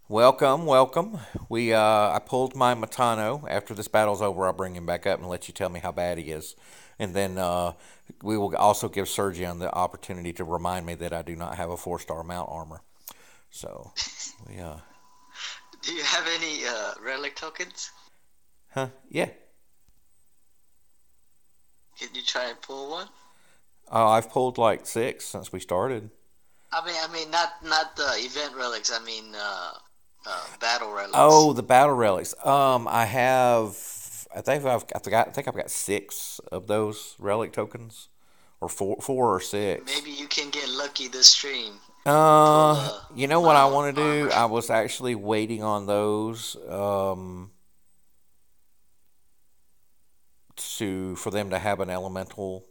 Welcome. I pulled my Mitano. After this battle's over, I'll bring him back up and let you tell me how bad he is. And then we will also give Sergion the opportunity to remind me that I do not have a 4-star mount armor. So, yeah. Do you have any relic tokens? Huh? Yeah. Can you try and pull one? I've pulled like 6 since we started. I mean, not the event relics. I mean, battle relics. Oh, the battle relics. I have. I think I've got 6 of those relic tokens, or 4 or 6. Maybe you can get lucky this stream. You know what I want to do? I was actually waiting on those for them to have an elemental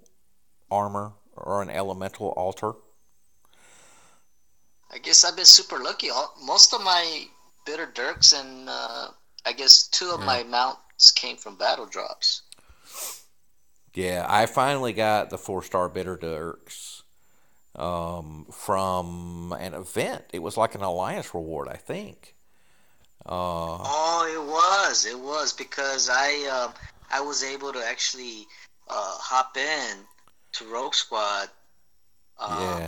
armor or an elemental altar. I guess I've been super lucky. Most of my bitter dirks and I guess 2 of my mounts came from battle drops. Yeah, I finally got the 4-star bitter dirks from an event. It was like an alliance reward, I think. It was because I was able to actually hop in to Rogue Squad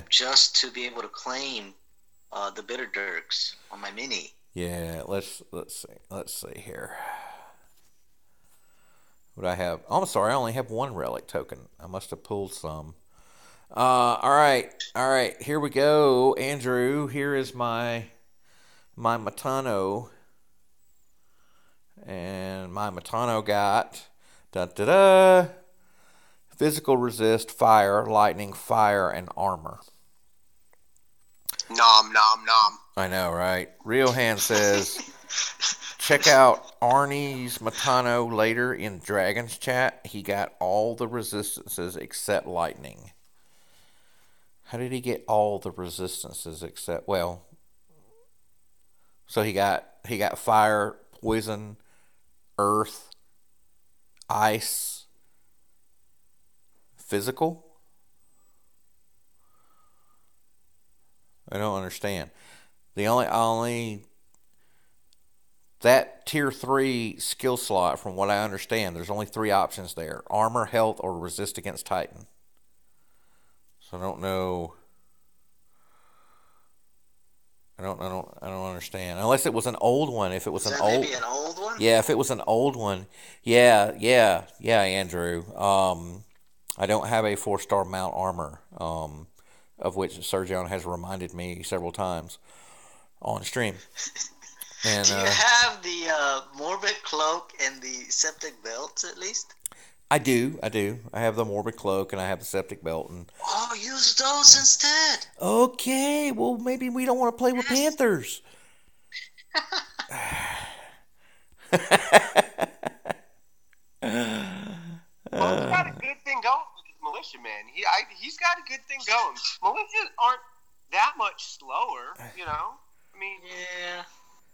just to be able to claim the bitter dirks on my mini. Yeah, let's see here. What I have? Oh, I'm sorry, I only have 1 relic token. I must have pulled some. All right. Here we go, Andrew. Here is my Mitano, and my Mitano got physical resist, fire, lightning, fire, and armor. Nom nom nom. I know, right? Real Hand says, check out Arnie's Mitano later in Dragon's Chat. He got all the resistances except lightning. How did he get all the resistances except, well, so he got fire, poison, earth, ice, physical? I don't understand. The only that tier 3 skill slot, from what I understand, there's only 3 options there: armor, health, or resist against Titan. So I don't know. I don't understand. Unless it was an old one. If it was maybe an old one? Yeah, if it was an old one. Yeah, Andrew. I don't have a 4-star mount armor. Of which Sergion has reminded me several times on stream. And, do you have the Morbid Cloak and the Septic Belt, at least? I do. I have the Morbid Cloak and I have the Septic Belt. And use those instead. Okay, well, maybe we don't want to play with Panthers. Well, he's got a good thing going with his militia, man. He's got a good thing going. Militias aren't that much slower, you know. I mean, yeah,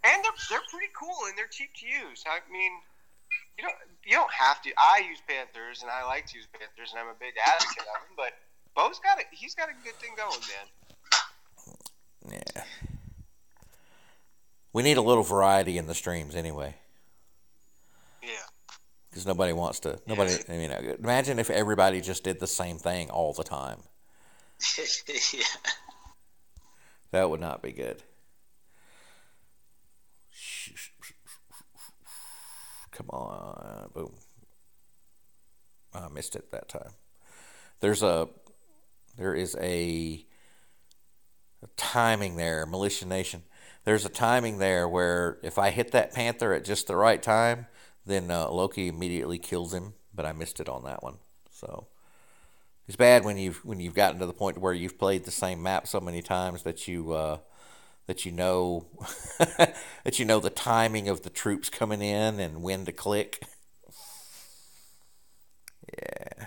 and they're pretty cool and they're cheap to use. I mean, you don't have to. I use Panthers and I like to use Panthers and I'm a big advocate of them. But he's got a good thing going, man. Yeah. We need a little variety in the streams anyway. Yeah. Because nobody wants to. Nobody. Imagine if everybody just did the same thing all the time. Yeah. That would not be good. Come on, boom. I missed it that time. There is a timing there, Militia Nation. There's a timing there where if I hit that panther at just the right time, then Loki immediately kills him. But I missed it on that one. So it's bad when you've gotten to the point where you've played the same map so many times that you know that you know the timing of the troops coming in and when to click. Yeah.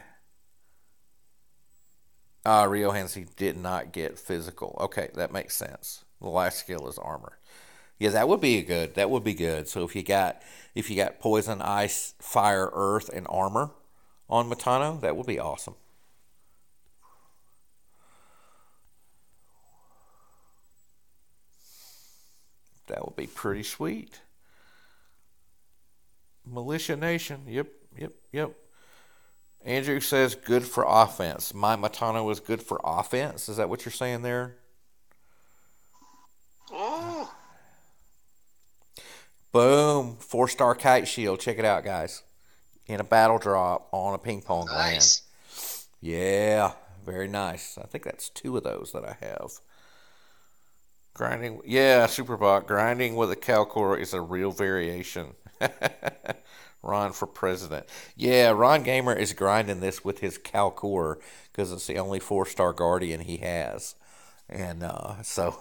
Rio Hansi did not get physical. Okay, that makes sense. The last skill is armor. Yeah, that would be good. That would be good. So if you got poison, ice, fire, earth, and armor on Mitano, that would be awesome. That would be pretty sweet. Militia Nation. Yep. Andrew says good for offense. My Mitano is good for offense. Is that what you're saying there? Oh. Boom. 4-star kite shield. Check it out, guys. In a battle drop on a ping pong Nice. land. Yeah. Very nice. I think that's 2 of those that I have. Grinding. Yeah, Superbot. Grinding with a Calcor is a real variation. Ron for president. Yeah, Ron Gamer is grinding this with his Calcor because it's the only 4-star guardian he has. And so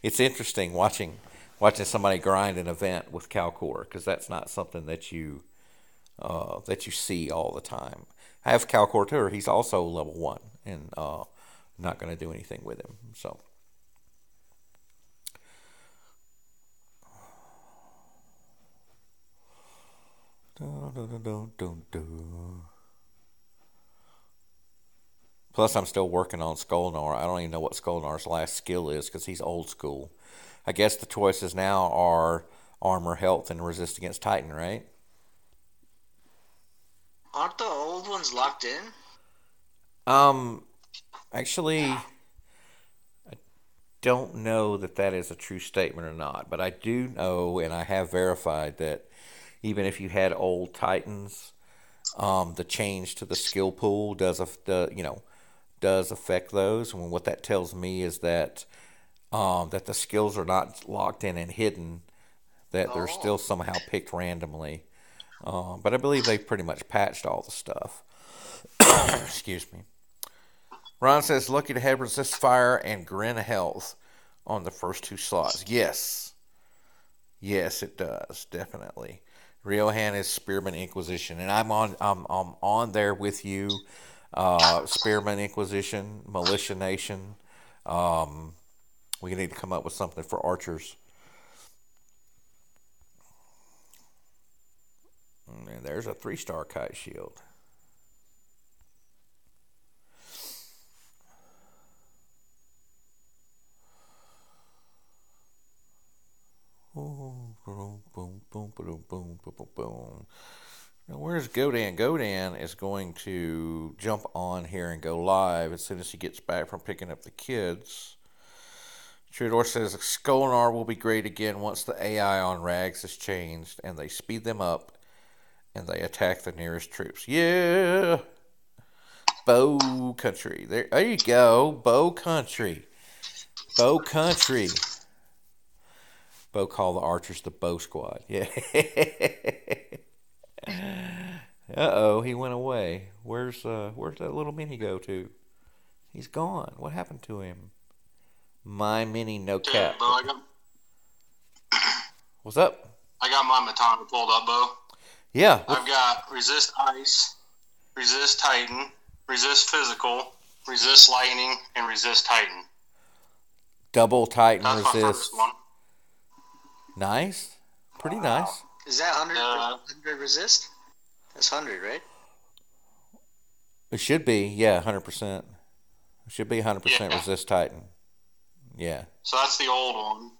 it's interesting watching somebody grind an event with Calcor because that's not something that you see all the time. I have Calcor too. He's also level 1 and not going to do anything with him. So. Plus, I'm still working on Skolnar. I don't even know what Skolnar's last skill is because he's old school. I guess the choices now are armor, health, and resist against Titan, right? Aren't the old ones locked in? Actually, I don't know that is a true statement or not, but I do know, and I have verified that even if you had old Titans, the change to the skill pool does affect those. And what that tells me is that that the skills are not locked in and hidden, that they're still somehow picked randomly. But I believe they've pretty much patched all the stuff. Excuse me. Ron says, lucky to have resist fire and grin health on the first 2 slots. Yes, it does, definitely. Riohan is Spearman Inquisition, and I'm on there with you. Spearman Inquisition, Militia Nation. We need to come up with something for archers. And there's a 3-star kite shield. Boom, boom, boom, boom, boom, boom, boom, boom. Now, where's Godan? Godan is going to jump on here and go live as soon as he gets back from picking up the kids. Trudor says Skolnar will be great again once the AI on Rags is changed and they speed them up and they attack the nearest troops. Yeah! Bow Country. There you go. Bow Country. Bow Country. Bo called the archers the Bow Squad. Yeah. Uh-oh, he went away. Where's that little mini go to? He's gone. What happened to him? My mini no cap. Bo, What's up? I got my Mitano pulled up, Bo. Yeah. I've got resist ice, resist Titan, resist physical, resist lightning, and resist Titan. Double Titan That's resist. my first one. Nice. Pretty nice. Is that 100 resist? That's 100, right? It should be, yeah, 100%. It should be 100% Yeah. resist Titan. Yeah. So that's the old one.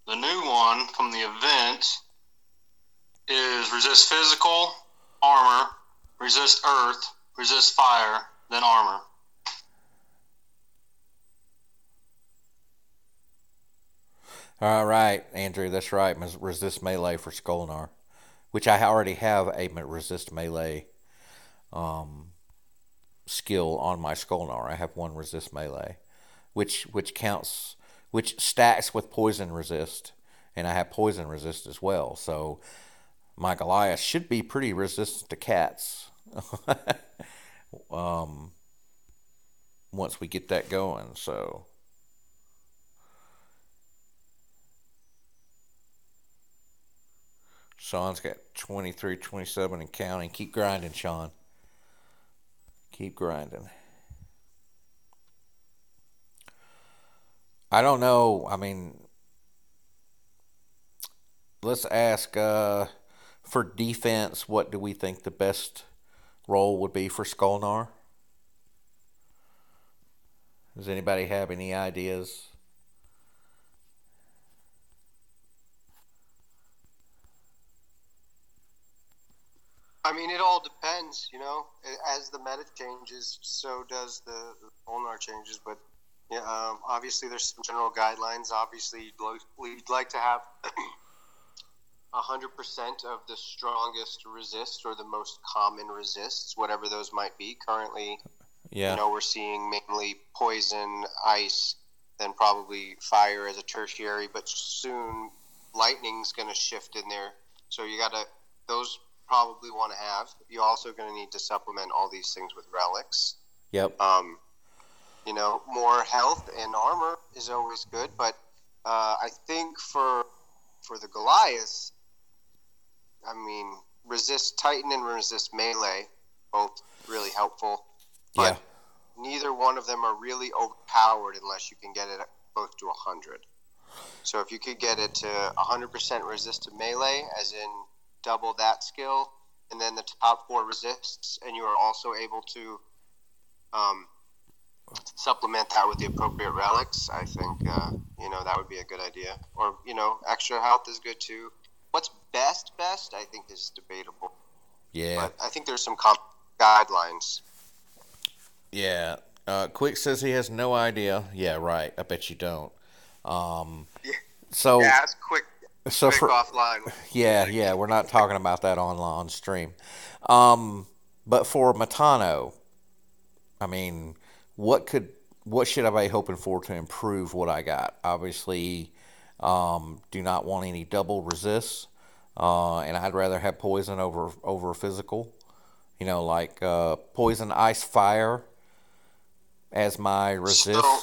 the new one from the event is resist physical, armor, resist earth, resist fire, then armor. All right, Andrew, that's right. Resist melee for Skolnar, which I already have a resist melee skill on my Skolnar. I have one resist melee, which counts, which stacks with poison resist, and I have poison resist as well. So my Goliath should be pretty resistant to cats. Once we get that going, so. Sean's got 23, 27 and counting. Keep grinding, Sean. Keep grinding. I don't know. I mean, let's ask for defense, what do we think the best role would be for Skolnar? Does anybody have any ideas? I mean, it all depends, you know. As the meta changes, so does the Ulnar changes. But yeah, obviously there's some general guidelines. Obviously, we'd like to have 100% of the strongest resist or the most common resists, whatever those might be. Currently, Yeah. you know, we're seeing mainly poison, ice, then probably fire as a tertiary. But soon, lightning's going to shift in there. So you got to those. Probably want to have. You're also going to need to supplement all these things with relics. Yep. You know, more health and armor is always good, but I think for the Goliath, I mean, resist Titan and resist melee, both really helpful. But neither one of them are really overpowered unless you can get it close to 100. So if you could get it to 100% resist to melee, as in double that skill, and then the top 4 resists, and you are also able to supplement that with the appropriate relics, I think, you know, that would be a good idea. Or, you know, extra health is good too. What's best, I think, is debatable. Yeah. But I think there's some guidelines. Yeah. Quick says he has no idea. Yeah, right. I bet you don't. So, yeah, it's quick. So quick offline. Yeah, we're not talking about that on stream. But for Mitano, I mean, what should I be hoping for to improve what I got? Obviously, do not want any double resists, and I'd rather have poison over physical. You know, like poison, ice, fire as my resist. So,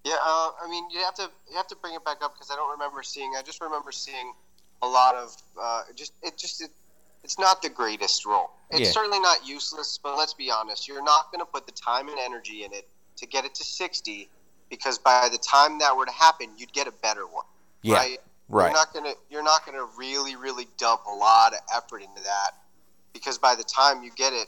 yeah, I mean, you have to bring it back up because I don't remember seeing. I just remember seeing a lot of it's not the greatest role. It's certainly not useless, but let's be honest. You're not going to put the time and energy in it to get it to 60, because by the time that were to happen, you'd get a better one. Yeah, right. You're not gonna really dump a lot of effort into that, because by the time you get it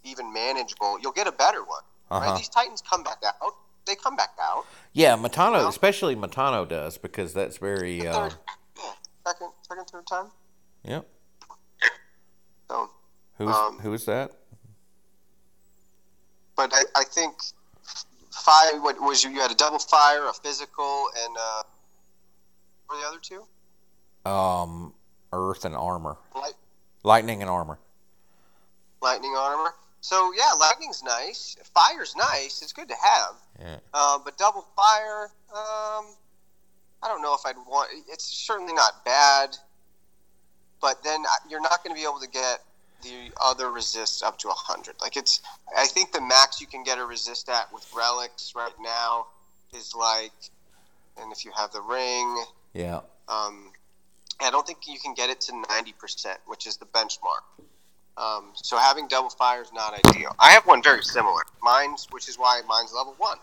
even manageable, you'll get a better one. Right? These Titans come back out. They come back out. Yeah, Mitano, especially Mitano does, because that's very second, third time. Yep. So who is that? But I think fire. What was you had a double fire, a physical, and what were the other two? Earth and armor. Lightning and armor. Lightning armor. So yeah, lightning's nice. Fire's nice. It's good to have. Yeah. But double fire, I don't know if I'd want. It's certainly not bad, but then you're not going to be able to get the other resists up to 100. Like I think the max you can get a resist at with relics right now is like, and if you have the ring, I don't think you can get it to 90%, which is the benchmark. So having double fire is not ideal. I have one very similar. Which is why mine's level 1.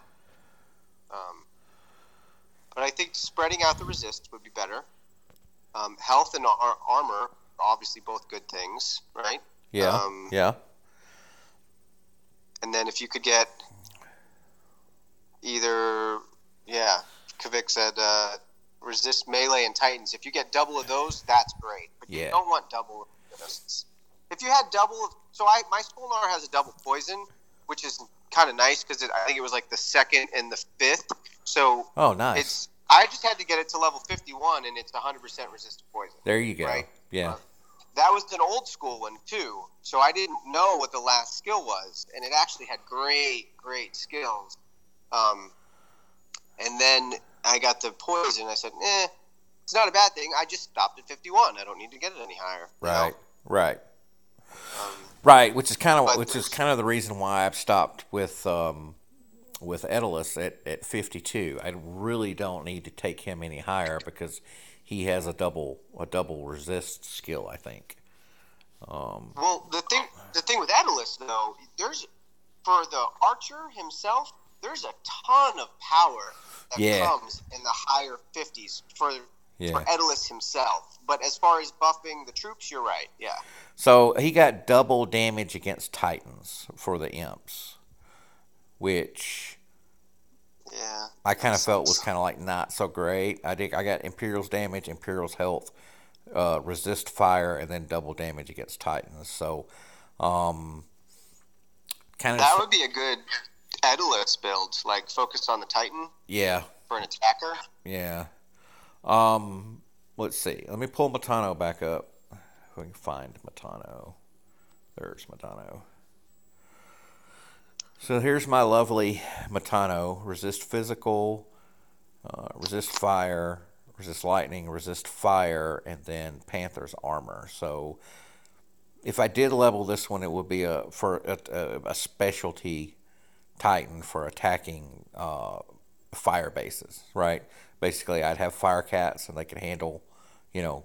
But I think spreading out the resists would be better. Health and armor are obviously both good things, right? Yeah. Yeah. And then if you could get either, Kavik said resist melee and Titans. If you get double of those, that's great. But you don't want double of resists. If you had double of... So my Skolnar has a double poison, which is kind of nice because I think it was like the 2nd and the 5th. So nice. I just had to get it to level 51, and it's 100% resist to poison. There you go. Right? Yeah. That was an old school one, too. So I didn't know what the last skill was, and it actually had great skills. And then I got the poison. I said, it's not a bad thing. I just stopped at 51. I don't need to get it any higher. Right. Right, which is kind of the reason why I've stopped with Edalus at 52. I really don't need to take him any higher because he has a double resist skill, I think. Well, the thing with Edalus though, there's for the archer himself, there's a ton of power that comes in the higher 50s for Edalus himself. But as far as buffing the troops, you're right. Yeah. So he got double damage against Titans for the imps, which I kind of felt was kind of like not so great. I got Imperial's damage, Imperial's health, resist fire, and then double damage against Titans. So kind of that would be a good Edalus build, like focus on the Titan. Yeah. For an attacker. Yeah. Let's see. Let me pull Mitano back up. If we can find Mitano. There's Mitano. So here's my lovely Mitano. Resist physical, resist fire, resist lightning, resist fire, and then Panther's armor. So if I did level this one, it would be a specialty Titan for attacking fire bases, right? Basically, I'd have fire cats, and they could handle,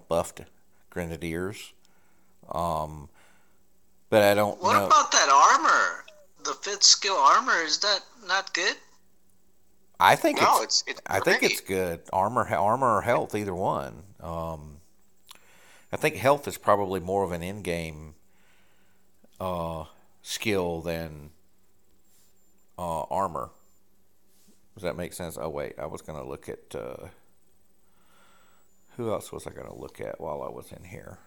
buffed grenadiers. But I don't know. What about that armor? The 5th skill armor, is that not good? I think it's I think it's good. Armor or health, either one. I think health is probably more of an in-game skill than armor. Does that make sense? Oh, wait. I was going to look at... who else was I going to look at while I was in here?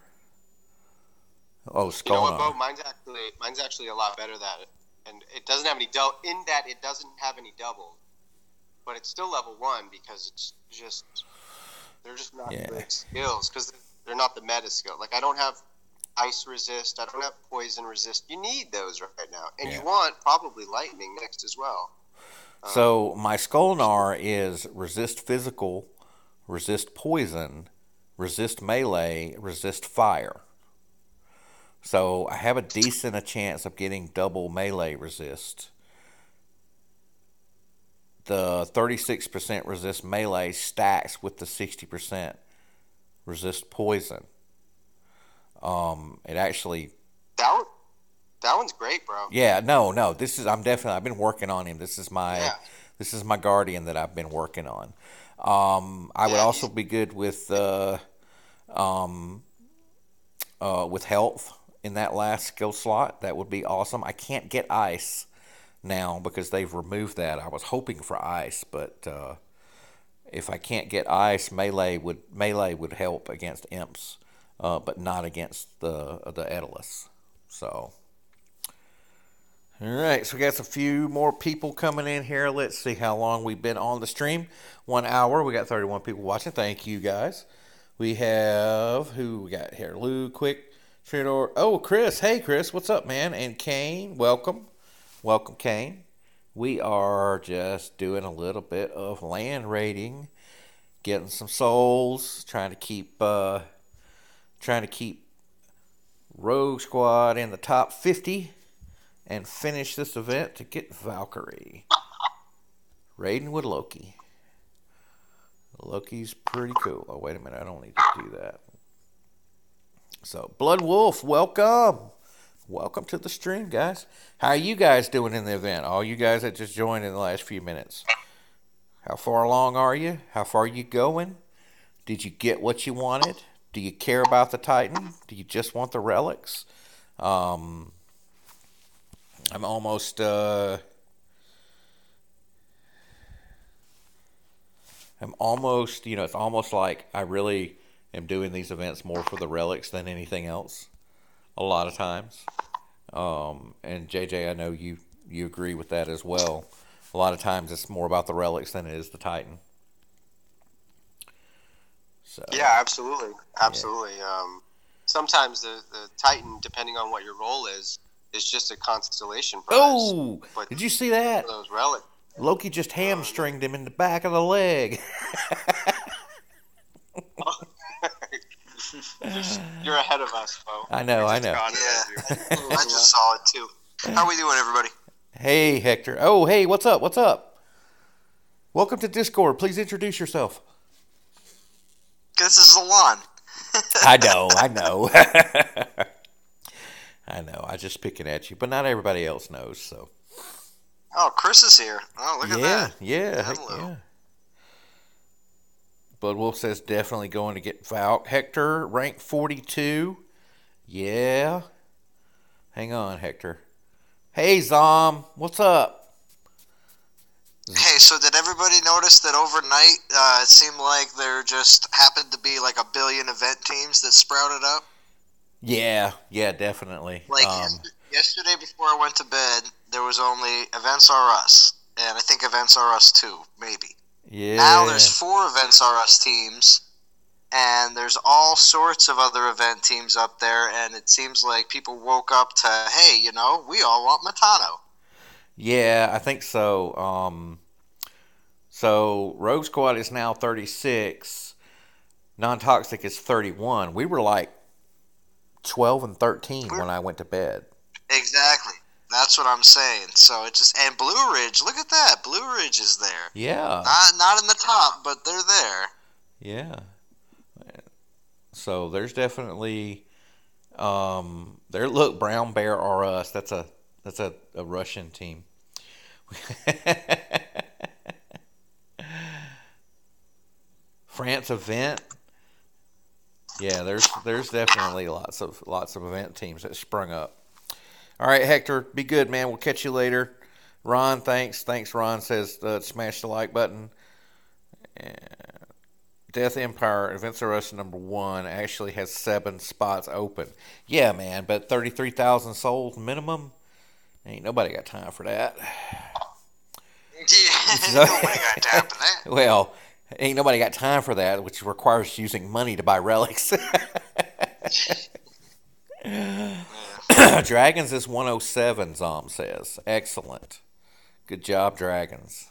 Oh, Skolnar. You know what, Bo? Mine's actually a lot better than it. And it doesn't have any in that it doesn't have any double. But it's still level 1 because it's just... They're just not great skills because they're not the meta skill. Like, I don't have ice resist. I don't have poison resist. You need those right now. And you want probably lightning next as well. So my Skolnar is resist physical, resist poison, resist melee, resist fire. So I have a decent chance of getting double melee resist. The 36% resist melee stacks with the 60% resist poison. It actually... That one's great, bro. Yeah, no. I've been working on him. This is my guardian that I've been working on. I would also be good with health in that last skill slot. That would be awesome. I can't get ice now because they've removed that. I was hoping for ice, but if I can't get ice, melee would help against imps, but not against the Edalus. So. All right, so we got a few more people coming in here. Let's see how long we've been on the stream. 1 hour. We got 31 people watching. Thank you, guys. We have, who we got here? Lou, Quick, Trinor. Oh, Chris. Hey, Chris. What's up, man? And Kane, welcome. Welcome, Kane. We are just doing a little bit of land raiding, getting some souls, trying to keep Rogue Squad in the top 50. And finish this event to get Valkyrie. Raiding with Loki. Loki's pretty cool. Oh, wait a minute. I don't need to do that. So, Blood Wolf, welcome. Welcome to the stream, guys. How are you guys doing in the event? All you guys that just joined in the last few minutes. How far along are you? How far are you going? Did you get what you wanted? Do you care about the Titan? Do you just want the relics? I'm almost I'm almost, it's almost like I really am doing these events more for the relics than anything else. A lot of times, and JJ, I know you agree with that as well. A lot of times, it's more about the relics than it is the Titan. So Yeah, absolutely. Sometimes the Titan, depending on what your role is just a constellation prize. Oh, but did you see that? Those relics. Loki just hamstringed him in the back of the leg. You're ahead of us, Bo. I know. Yeah, I just saw it too. How we doing, everybody? Hey, Hector. Oh, hey, what's up? What's up? Welcome to Discord. Please introduce yourself. This is Alon. I know. I know. I just picking at you, but not everybody else knows. So. Oh, Chris is here. Oh, look at that. Yeah. Hello. Yeah. Bud Wolf says definitely going to get Valk. Hector, rank 42. Yeah. Hang on, Hector. Hey, Zom. What's up? Hey, so did everybody notice that overnight it seemed like there just happened to be like a billion event teams that sprouted up? Yeah, definitely. Like yesterday before I went to bed, there was only Events R Us, and I think Events R Us 2, maybe. Yeah. Now there's 4 Events R Us teams, and there's all sorts of other event teams up there, and it seems like people woke up to, hey, we all want Mitano. Yeah, I think so. So Rogue Squad is now 36. Non-Toxic is 31. We were like 12 and 13 when I went to bed. Exactly. That's what I'm saying. So it just, and Blue Ridge, look at that. Blue Ridge is there. Yeah. Not in the top, but they're there. Yeah. So there's definitely look, Brown Bear R Us. That's a Russian team. France event. Yeah, there's definitely lots of event teams that sprung up. All right, Hector, be good, man. We'll catch you later. Ron, thanks. Ron says smash the like button. And Death Empire Events R Us #1 actually has 7 spots open. Yeah, man, but 33,000 souls minimum. Ain't nobody got time for that. Yeah, nobody got time for that. Well, ain't nobody got time for that, which requires using money to buy relics. Dragons is 107, Zom says. Excellent. Good job, Dragons.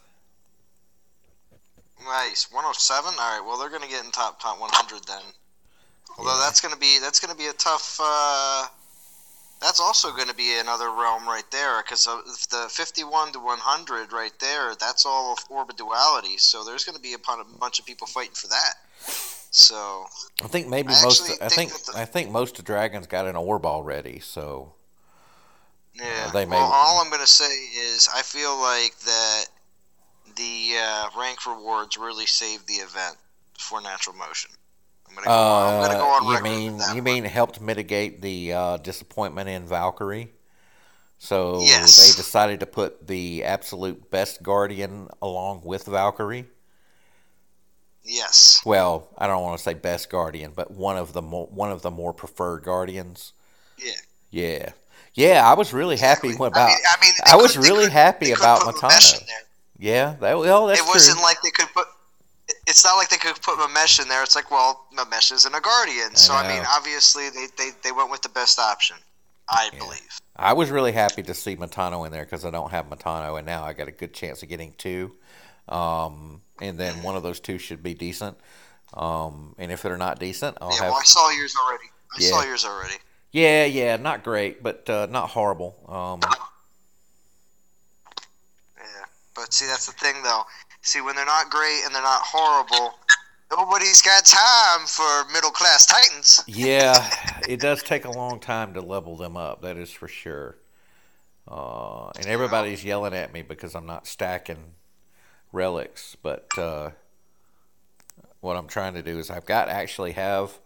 Nice. 107? All right, well, they're going to get in top 100 then. Although that's going to be a tough that's also going to be another realm right there, because the 51 to 100 right there, that's all of Orb of Duality, so there's going to be a bunch of people fighting for that. So I think maybe I think most of Dragons got an orb already, so yeah. They may. Well, all I'm going to say is I feel like that the rank rewards really saved the event for Natural Motion. I'm going to go on record. You mean helped mitigate the disappointment in Valkyrie? So yes. They decided to put the absolute best Guardian along with Valkyrie. Yes. Well, I don't want to say best Guardian, but one of the more preferred Guardians. Yeah. Yeah. I was really happy about. I was really happy about Mitano. Yeah, that's it wasn't true. Like they could put. It's not like they could put Mamesh in there. It's like, well, Mamesh isn't a Guardian, so I mean, obviously they went with the best option. I believe. I was really happy to see Mitano in there because I don't have Mitano, and now I got a good chance of getting 2. And then one of those 2 should be decent. And if they're not decent, I'll have. Well, I saw yours already. Yeah, not great, but not horrible. Yeah, but see, that's the thing, though. See, when they're not great and they're not horrible, nobody's got time for middle-class Titans. Yeah, it does take a long time to level them up, that is for sure. And everybody's yelling at me because I'm not stacking relics, but what I'm trying to do is actually have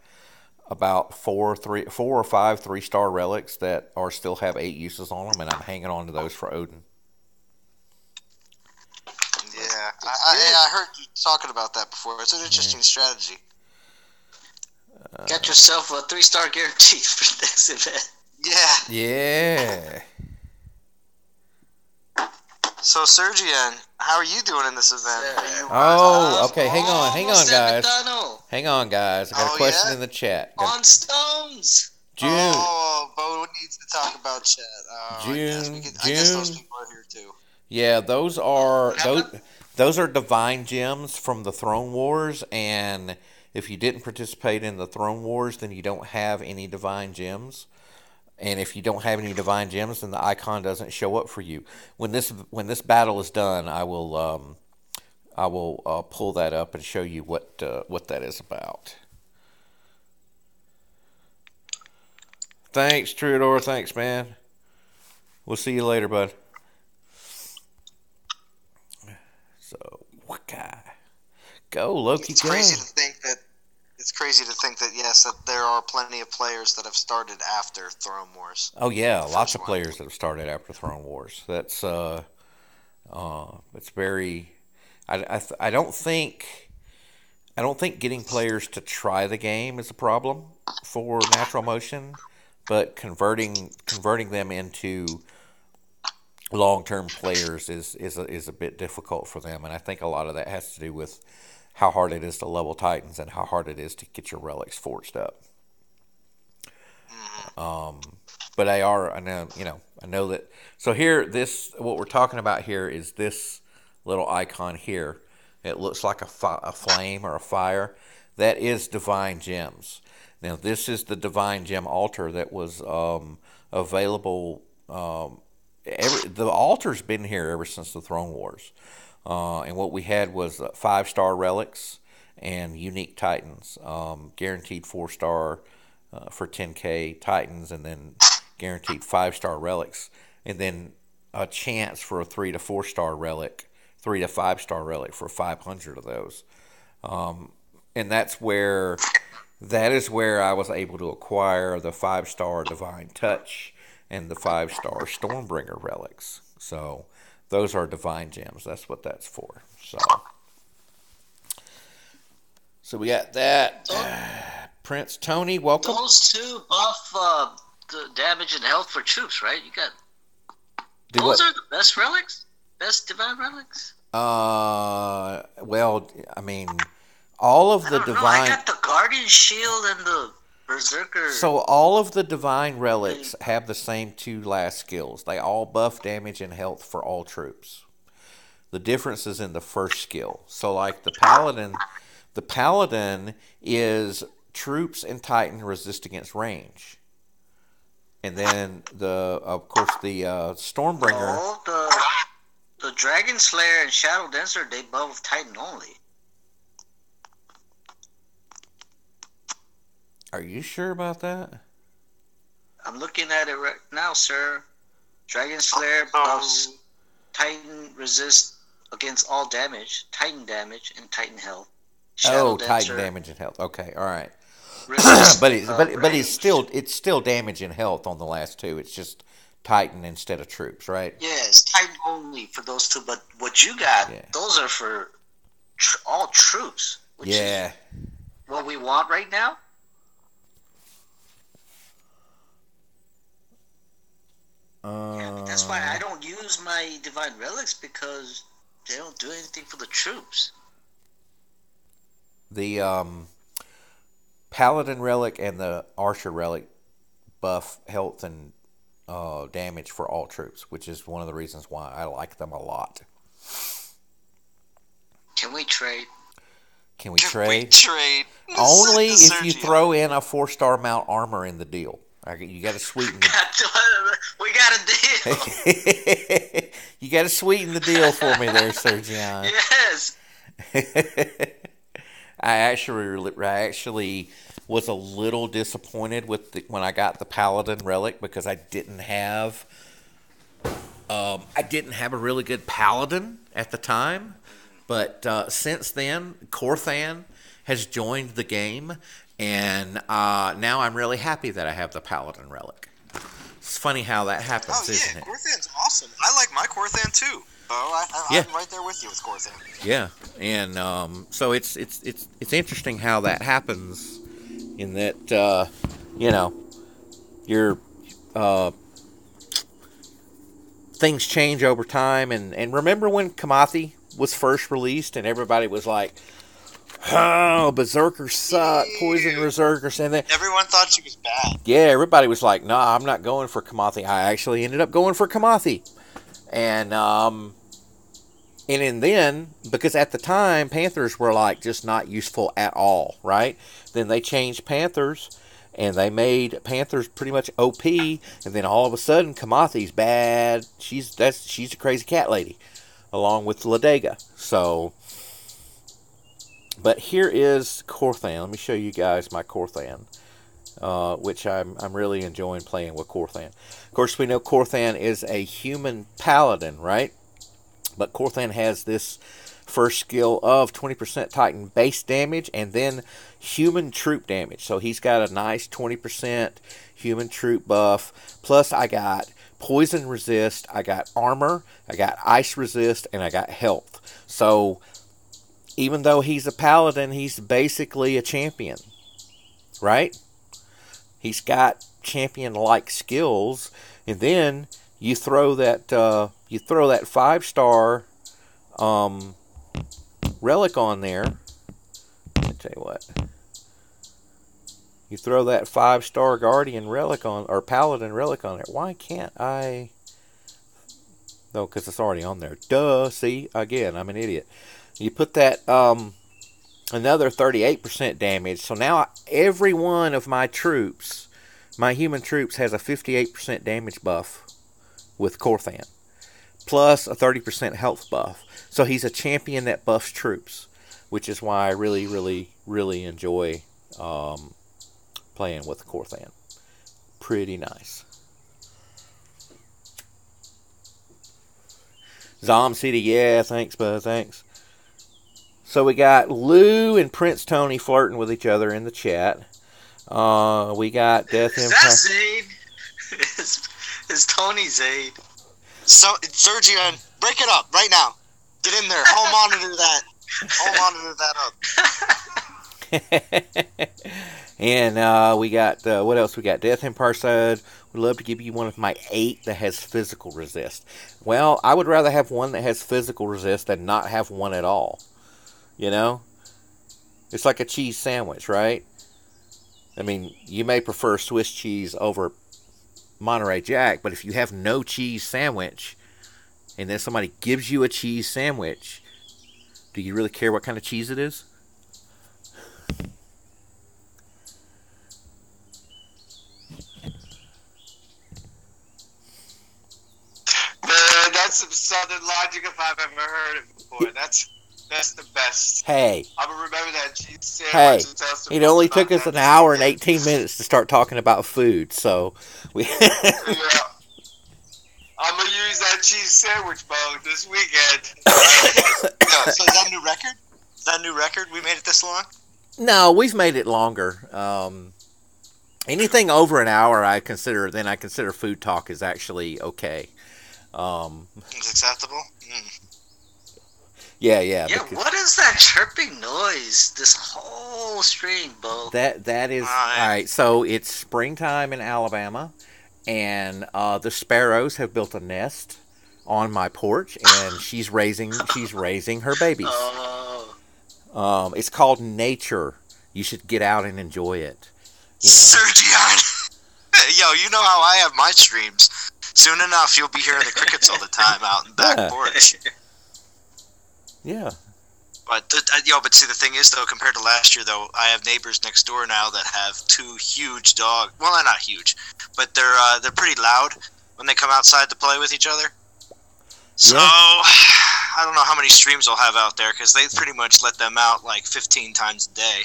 about 4 or 5 3-star relics that still have 8 uses on them, and I'm hanging on to those for Odin. Yeah, I heard you talking about that before. It's an interesting strategy. Get yourself a 3-star guarantee for this event. Yeah. Yeah. So, Sergian, how are you doing in this event? Are you, Oh, okay. Hang on, Almost at guys. Mitano. Hang on, guys. I got a question in the chat. On stones. June. Oh, Bo needs to talk about chat. I guess those people are here too. Yeah, those are divine gems from the Throne Wars, and if you didn't participate in the Throne Wars, then you don't have any divine gems. And if you don't have any divine gems, then the icon doesn't show up for you. When this battle is done, I will pull that up and show you what that is about. Thanks, Trudeau. Thanks, man. We'll see you later, bud. So, what guy? Go, Loki, It's go. crazy to think that yes, that there are plenty of players that have started after Throne Wars. Oh yeah, lots of players that have started after Throne Wars. That's it's very. I don't think getting players to try the game is a problem for Natural Motion, but converting them into long-term players is a bit difficult for them, and I think a lot of that has to do with how hard it is to level Titans and how hard it is to get your relics forged up. But I know that. So here, what we're talking about here is this little icon here. It looks like a flame or a fire. That is divine gems. Now this is the divine gem altar that was available. The altar's been here ever since the Throne Wars. And what we had was 5-star relics and unique Titans, guaranteed 4-star for 10K Titans, and then guaranteed 5-star relics, and then a chance for a 3 to 4-star relic, 3 to 5-star relic for 500 of those. And that is where I was able to acquire the 5-star Divine Touch and the 5-star Stormbringer relics. So those are divine gems. That's what that's for. So we got that. Prince Tony, welcome. Those two buff the damage and health for troops, right? You got those are the best relics, best divine relics. Well, I mean, all of the divine. I got the Guardian Shield and the Berserker. So all of the divine relics have the same 2 last skills. They all buff damage and health for all troops. The difference is in the first skill. So like the Paladin is troops and Titan resist against range. And then of course the Stormbringer. No, the Dragon Slayer and Shadow Dancer, they buff Titan only. Are you sure about that? I'm looking at it right now, sir. Dragon Slayer buffs Titan resist against all damage, Titan damage, and Titan health. Shadow Titan damage and health. Okay, all right. but it's still damage and health on the last 2. It's just Titan instead of troops, right? Yes, Titan only for those 2. But what you got, those are for all troops. Which is what we want right now. That's why I don't use my divine relics, because they don't do anything for the troops. The Paladin relic and the Archer relic buff health and damage for all troops, which is one of the reasons why I like them a lot. Can we trade? Can we trade? Only if you throw in a 4-star mount armor in the deal. You got to sweeten we got a deal. You got to sweeten the deal for me there, Sergian. Yes. I actually was a little disappointed when I got the Paladin relic, because I didn't have a really good Paladin at the time. But since then, Corthan has joined the game, and now I'm really happy that I have the Paladin relic. It's funny how that happens, isn't it? Corthan's awesome. I like my Corthan too, I'm right there with you with Corthan. Yeah, and so it's interesting how that happens. In that your things change over time, and remember when Kamathi was first released, and everybody was like, "Oh, Berserkers suck, Poison Berserkers," and then Everyone thought she was bad. yeah, everybody was like, "Nah, I'm not going for Kamathi." I actually ended up going for Kamathi, and then because at the time Panthers were like just not useful at all, right? Then they changed Panthers, and they made Panthers pretty much OP, and then all of a sudden Kamathi's bad. She's a crazy cat lady, along with Ladega. So, but here is Corthan. Let me show you guys my Corthan, which I'm really enjoying playing with Corthan. Of course, we know Corthan is a human paladin, right? But Corthan has this first skill of 20% Titan base damage and then human troop damage. So he's got a nice 20% human troop buff. Plus I got poison resist, I got armor, I got ice resist, and I got health. So even though he's a paladin, he's basically a champion, right? He's got champion-like skills, and then you throw that 5-star relic on there. I'll tell you what. You throw that 5-star guardian relic on, or paladin relic on there. Why can't I? No, because it's already on there. Duh. See, again, I'm an idiot. You put that another 38% damage. So now every one of my troops, my human troops, has a 58% damage buff with Corthan, plus a 30% health buff. So he's a champion that buffs troops, which is why I really, really, really enjoy playing with Corthan. Pretty nice. Zom City, yeah, thanks, bud, thanks. So we got Lou and Prince Tony flirting with each other in the chat. We got Death Is Empire. that Zayd? Is Tony Zayd? So, Sergio, break it up right now. Get in there. Home monitor that. Home monitor that up. And we got, what else? We got Death Empire said, would love to give you one of my 8 that has physical resist. Well, I would rather have one that has physical resist than not have one at all. You know? It's like a cheese sandwich, right? I mean, you may prefer Swiss cheese over Monterey Jack, but if you have no cheese sandwich, and then somebody gives you a cheese sandwich, do you really care what kind of cheese it is? Man, that's some Southern logic if I've ever heard it before. That's the best. Hey. I'm going to remember that cheese sandwich. Hey, it only took us an hour and 18 minutes to start talking about food, so we... Yeah. I'm going to use that cheese sandwich mode this weekend. So is that a new record? Is that a new record? We made it this long? No, we've made it longer. Anything over an hour, I consider food talk is actually okay. It's acceptable? Mm. Yeah. Yeah, what is that chirping noise this whole stream, Bo? That is alright. So it's springtime in Alabama, and the sparrows have built a nest on my porch, and she's raising her babies. Oh. It's called nature. You should get out and enjoy it. Sergio, yo, you know how I have my streams. Soon enough, you'll be hearing the crickets all the time out in the back porch. Yeah. But but see, the thing is, though, compared to last year, though, I have neighbors next door now that have 2 huge dogs. Well, they're not huge, but they're pretty loud when they come outside to play with each other. So, I don't know how many streams I'll have out there, because they pretty much let them out like 15 times a day.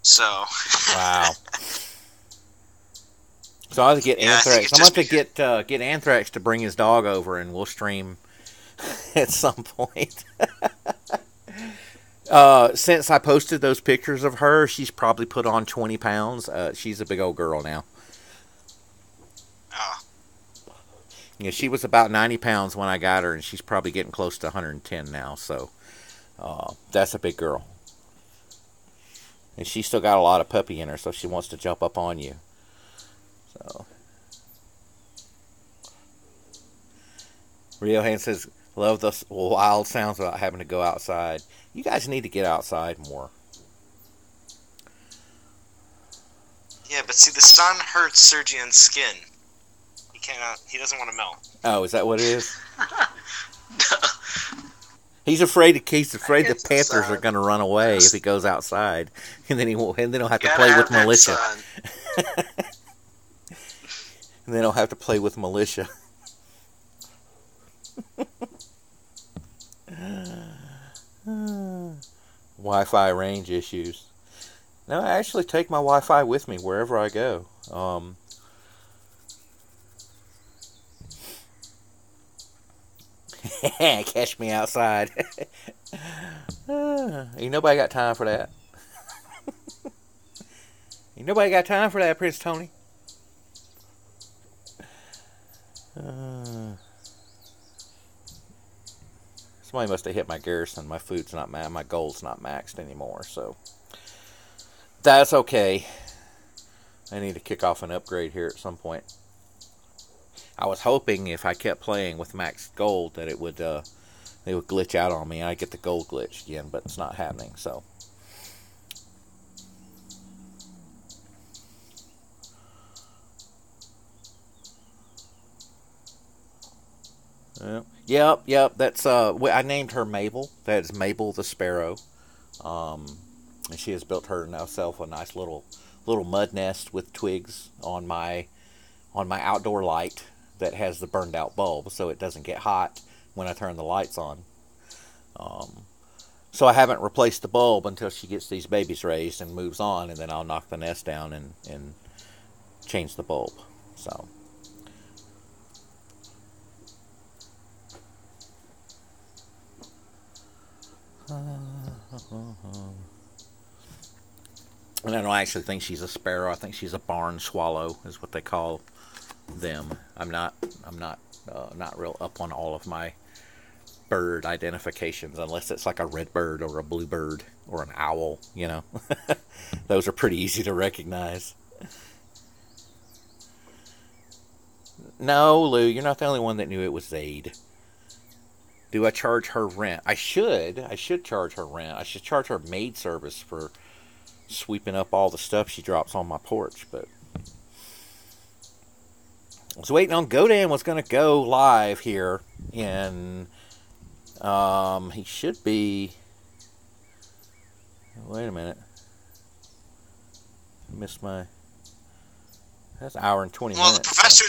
So. Wow. So I have to get Anthrax. I'm going to have to get Anthrax to bring his dog over, and we'll stream at some point. Since I posted those pictures of her, she's probably put on 20 pounds. She's a big old girl now. Yeah, she was about 90 pounds when I got her, and she's probably getting close to 110 now. So that's a big girl. And she's still got a lot of puppy in her, so she wants to jump up on you. So Riohan says, love the wild sounds about having to go outside. You guys need to get outside more. Yeah, but see, the sun hurts Sergion's skin. He doesn't want to melt. Oh, is that what it is? He's afraid the Panthers are going to run away if he goes outside, and then he'll have to play with militia. And then he'll have to play with militia. Wi-Fi range issues. No, I actually take my Wi-Fi with me wherever I go. Catch me outside. Ain't nobody got time for that. Ain't nobody got time for that, Prince Tony. Somebody must have hit my garrison. My food's not my gold's not maxed anymore, so that's okay. I need to kick off an upgrade here at some point. I was hoping if I kept playing with max gold that it would glitch out on me and I'd get the gold glitch again, but it's not happening, so. Yep. That's I named her Mabel. That is Mabel the Sparrow. And she has built herself a nice little mud nest with twigs on my outdoor light that has the burned out bulb, so it doesn't get hot when I turn the lights on. So I haven't replaced the bulb until she gets these babies raised and moves on, and then I'll knock the nest down and change the bulb. So. And I don't actually think she's a sparrow. I think she's a barn swallow, is what they call them. I'm not real up on all of my bird identifications, unless it's like a red bird or a blue bird or an owl. You know, those are pretty easy to recognize. No, Lou, you're not the only one that knew it was Zaid. Do I charge her rent? I should charge her rent. I should charge her maid service for sweeping up all the stuff she drops on my porch, but I was waiting on Godan was going to go live here, and he should be. Wait a minute. I missed my. That's an hour and 20 minutes. Well, the professor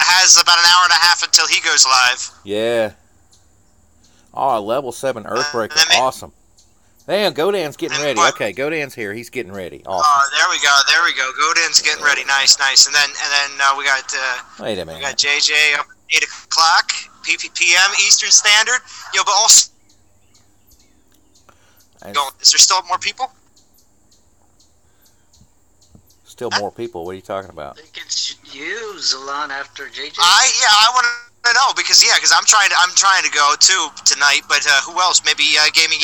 has about an hour and a half until he goes live. Yeah. Oh, level 7 Earthbreaker. Awesome. Damn, Godan's getting ready. Okay, Godan's here. He's getting ready. Awesome. Oh, there we go. Godan's getting ready. Nice. And then we got. Wait a minute. We got JJ up at 8 o'clock p.m. Eastern Standard. Yo, but also. Is there still more people? Still more people. What are you talking about? I think it's you, Zalon, after JJ. I want to know because I'm trying to go too tonight. But who else? Maybe Gaming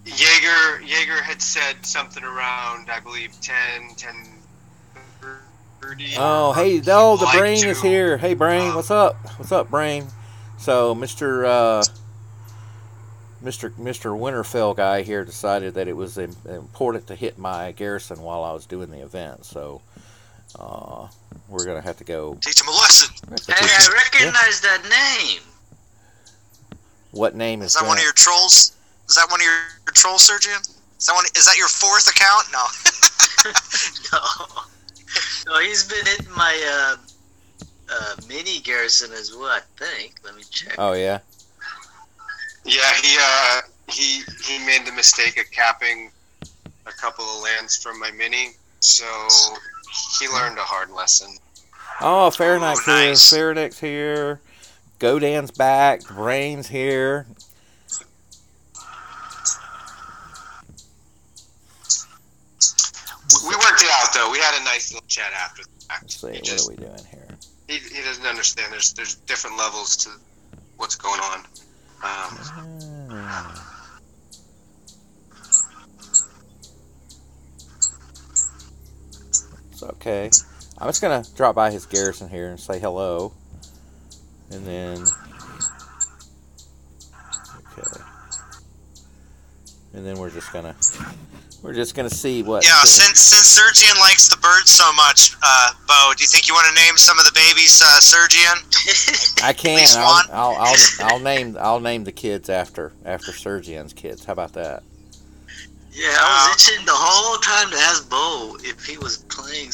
Jaeger. Jaeger had said something around, I believe, 10:30. Oh, hey, the Brain is here. Hey, Brain, what's up? What's up, Brain? So, Mr. Winterfell guy here decided that it was important to hit my garrison while I was doing the event. So, we're gonna have to go teach him a lesson. Hey, I recognize that name. What name is that? Is that one of your trolls? Is that one of your trolls, Sergian? Is that your fourth account? No. No, he's been hitting my mini garrison as well, I think. Let me check. Oh yeah. Yeah, he made the mistake of capping a couple of lands from my mini, so he learned a hard lesson. Oh, Fahrenheit's nice. here, Faradek's here, Godan's back, Brain's here. We worked it out, though. We had a nice little chat after the fact. Let's see, what are we doing here? he doesn't understand. There's different levels to what's going on. It's okay. I'm just gonna drop by his garrison here and say hello, and then we're just gonna see what. Yeah, since Sergian likes the birds so much, Bo, do you think you want to name some of the babies Sergian? I can. I'll name the kids after Sergian's kids. How about that? Yeah, I was itching the whole time to ask Bo if he was playing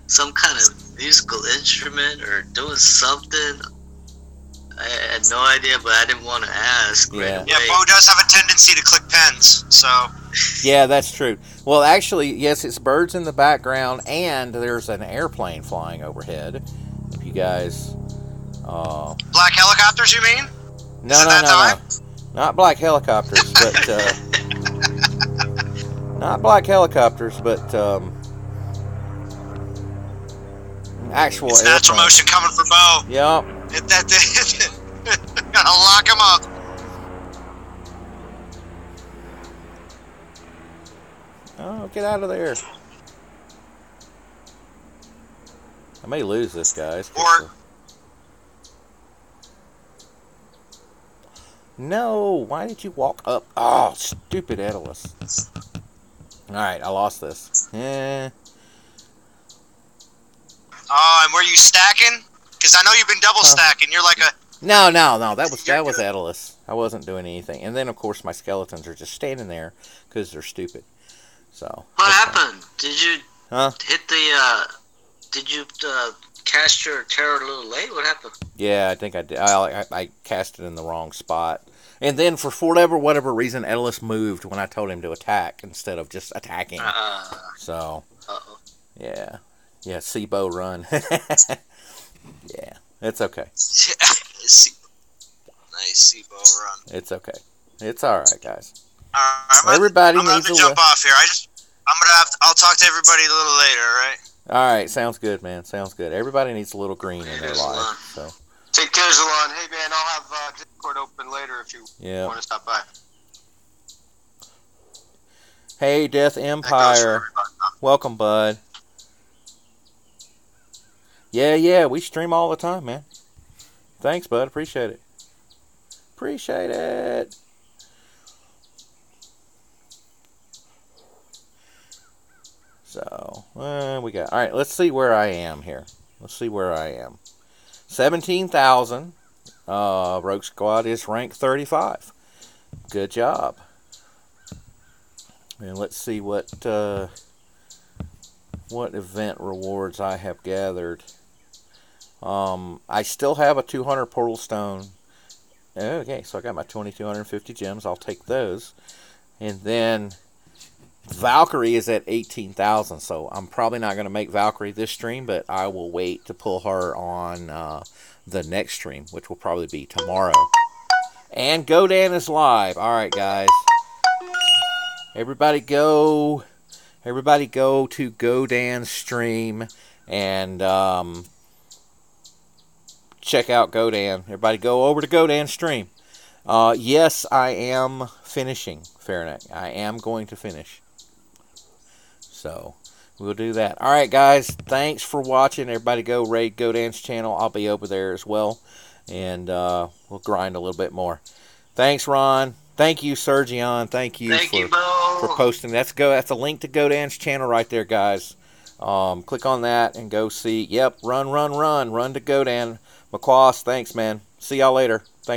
some kind of musical instrument or doing something. I had no idea, but I didn't want to ask. Yeah. Yeah, Bo does have a tendency to click pens, so. Yeah, that's true. Well, actually, yes, it's birds in the background, and there's an airplane flying overhead. If you guys. Black helicopters, you mean? No, not black helicopters, but not black helicopters, but actual. It's natural motion coming for Bo. Yep. Gotta lock him up. Oh, get out of there! I may lose this, guys. No, why did you walk up? Oh, stupid Edalus. Alright, I lost this. Oh, and were you stacking? Because I know you've been double stacking. You're like a... No. That was Edalus. I wasn't doing anything. And then, of course, my skeletons are just standing there because they're stupid. So. What happened? Did you hit the... Did you cast your terror a little late? What happened? Yeah, I think I did. I cast it in the wrong spot. And then, for whatever reason, Edalus moved when I told him to attack instead of just attacking. So. Uh-oh. Yeah. Yeah, Seabo run. Yeah, it's okay. Nice Seabo run. It's okay. It's all right, guys. Everybody needs to jump off here. I'll talk to everybody a little later, all right? All right, sounds good, man. Sounds good. Everybody needs a little green in their life. So. Take care, Zalon. Hey, man, I'll have Discord open later if you want to stop by. Hey, Death Empire. Welcome, bud. Yeah, we stream all the time, man. Thanks, bud. Appreciate it. Appreciate it. So, we got... All right, let's see where I am here. 17,000. Rogue Squad is rank 35. Good job. And let's see what event rewards I have gathered. I still have a 200 portal stone. Okay, so I got my 2,250 gems. I'll take those. And then Valkyrie is at 18,000, so I'm probably not going to make Valkyrie this stream, but I will wait to pull her on the next stream, which will probably be tomorrow. And Godan is live. All right, guys. Everybody go to Godan's stream and check out Godan. Everybody go over to Godan's stream. Yes, I am finishing Fahrenheit. I am going to finish. So, we'll do that. All right, guys. Thanks for watching. Everybody go raid Godan's channel. I'll be over there as well. And we'll grind a little bit more. Thanks, Ron. Thank you, Sergion. Thank you for posting. That's a link to Godan's channel right there, guys. Click on that and go see. Yep, run to Godan. McQuas, thanks, man. See y'all later. Thanks, guys.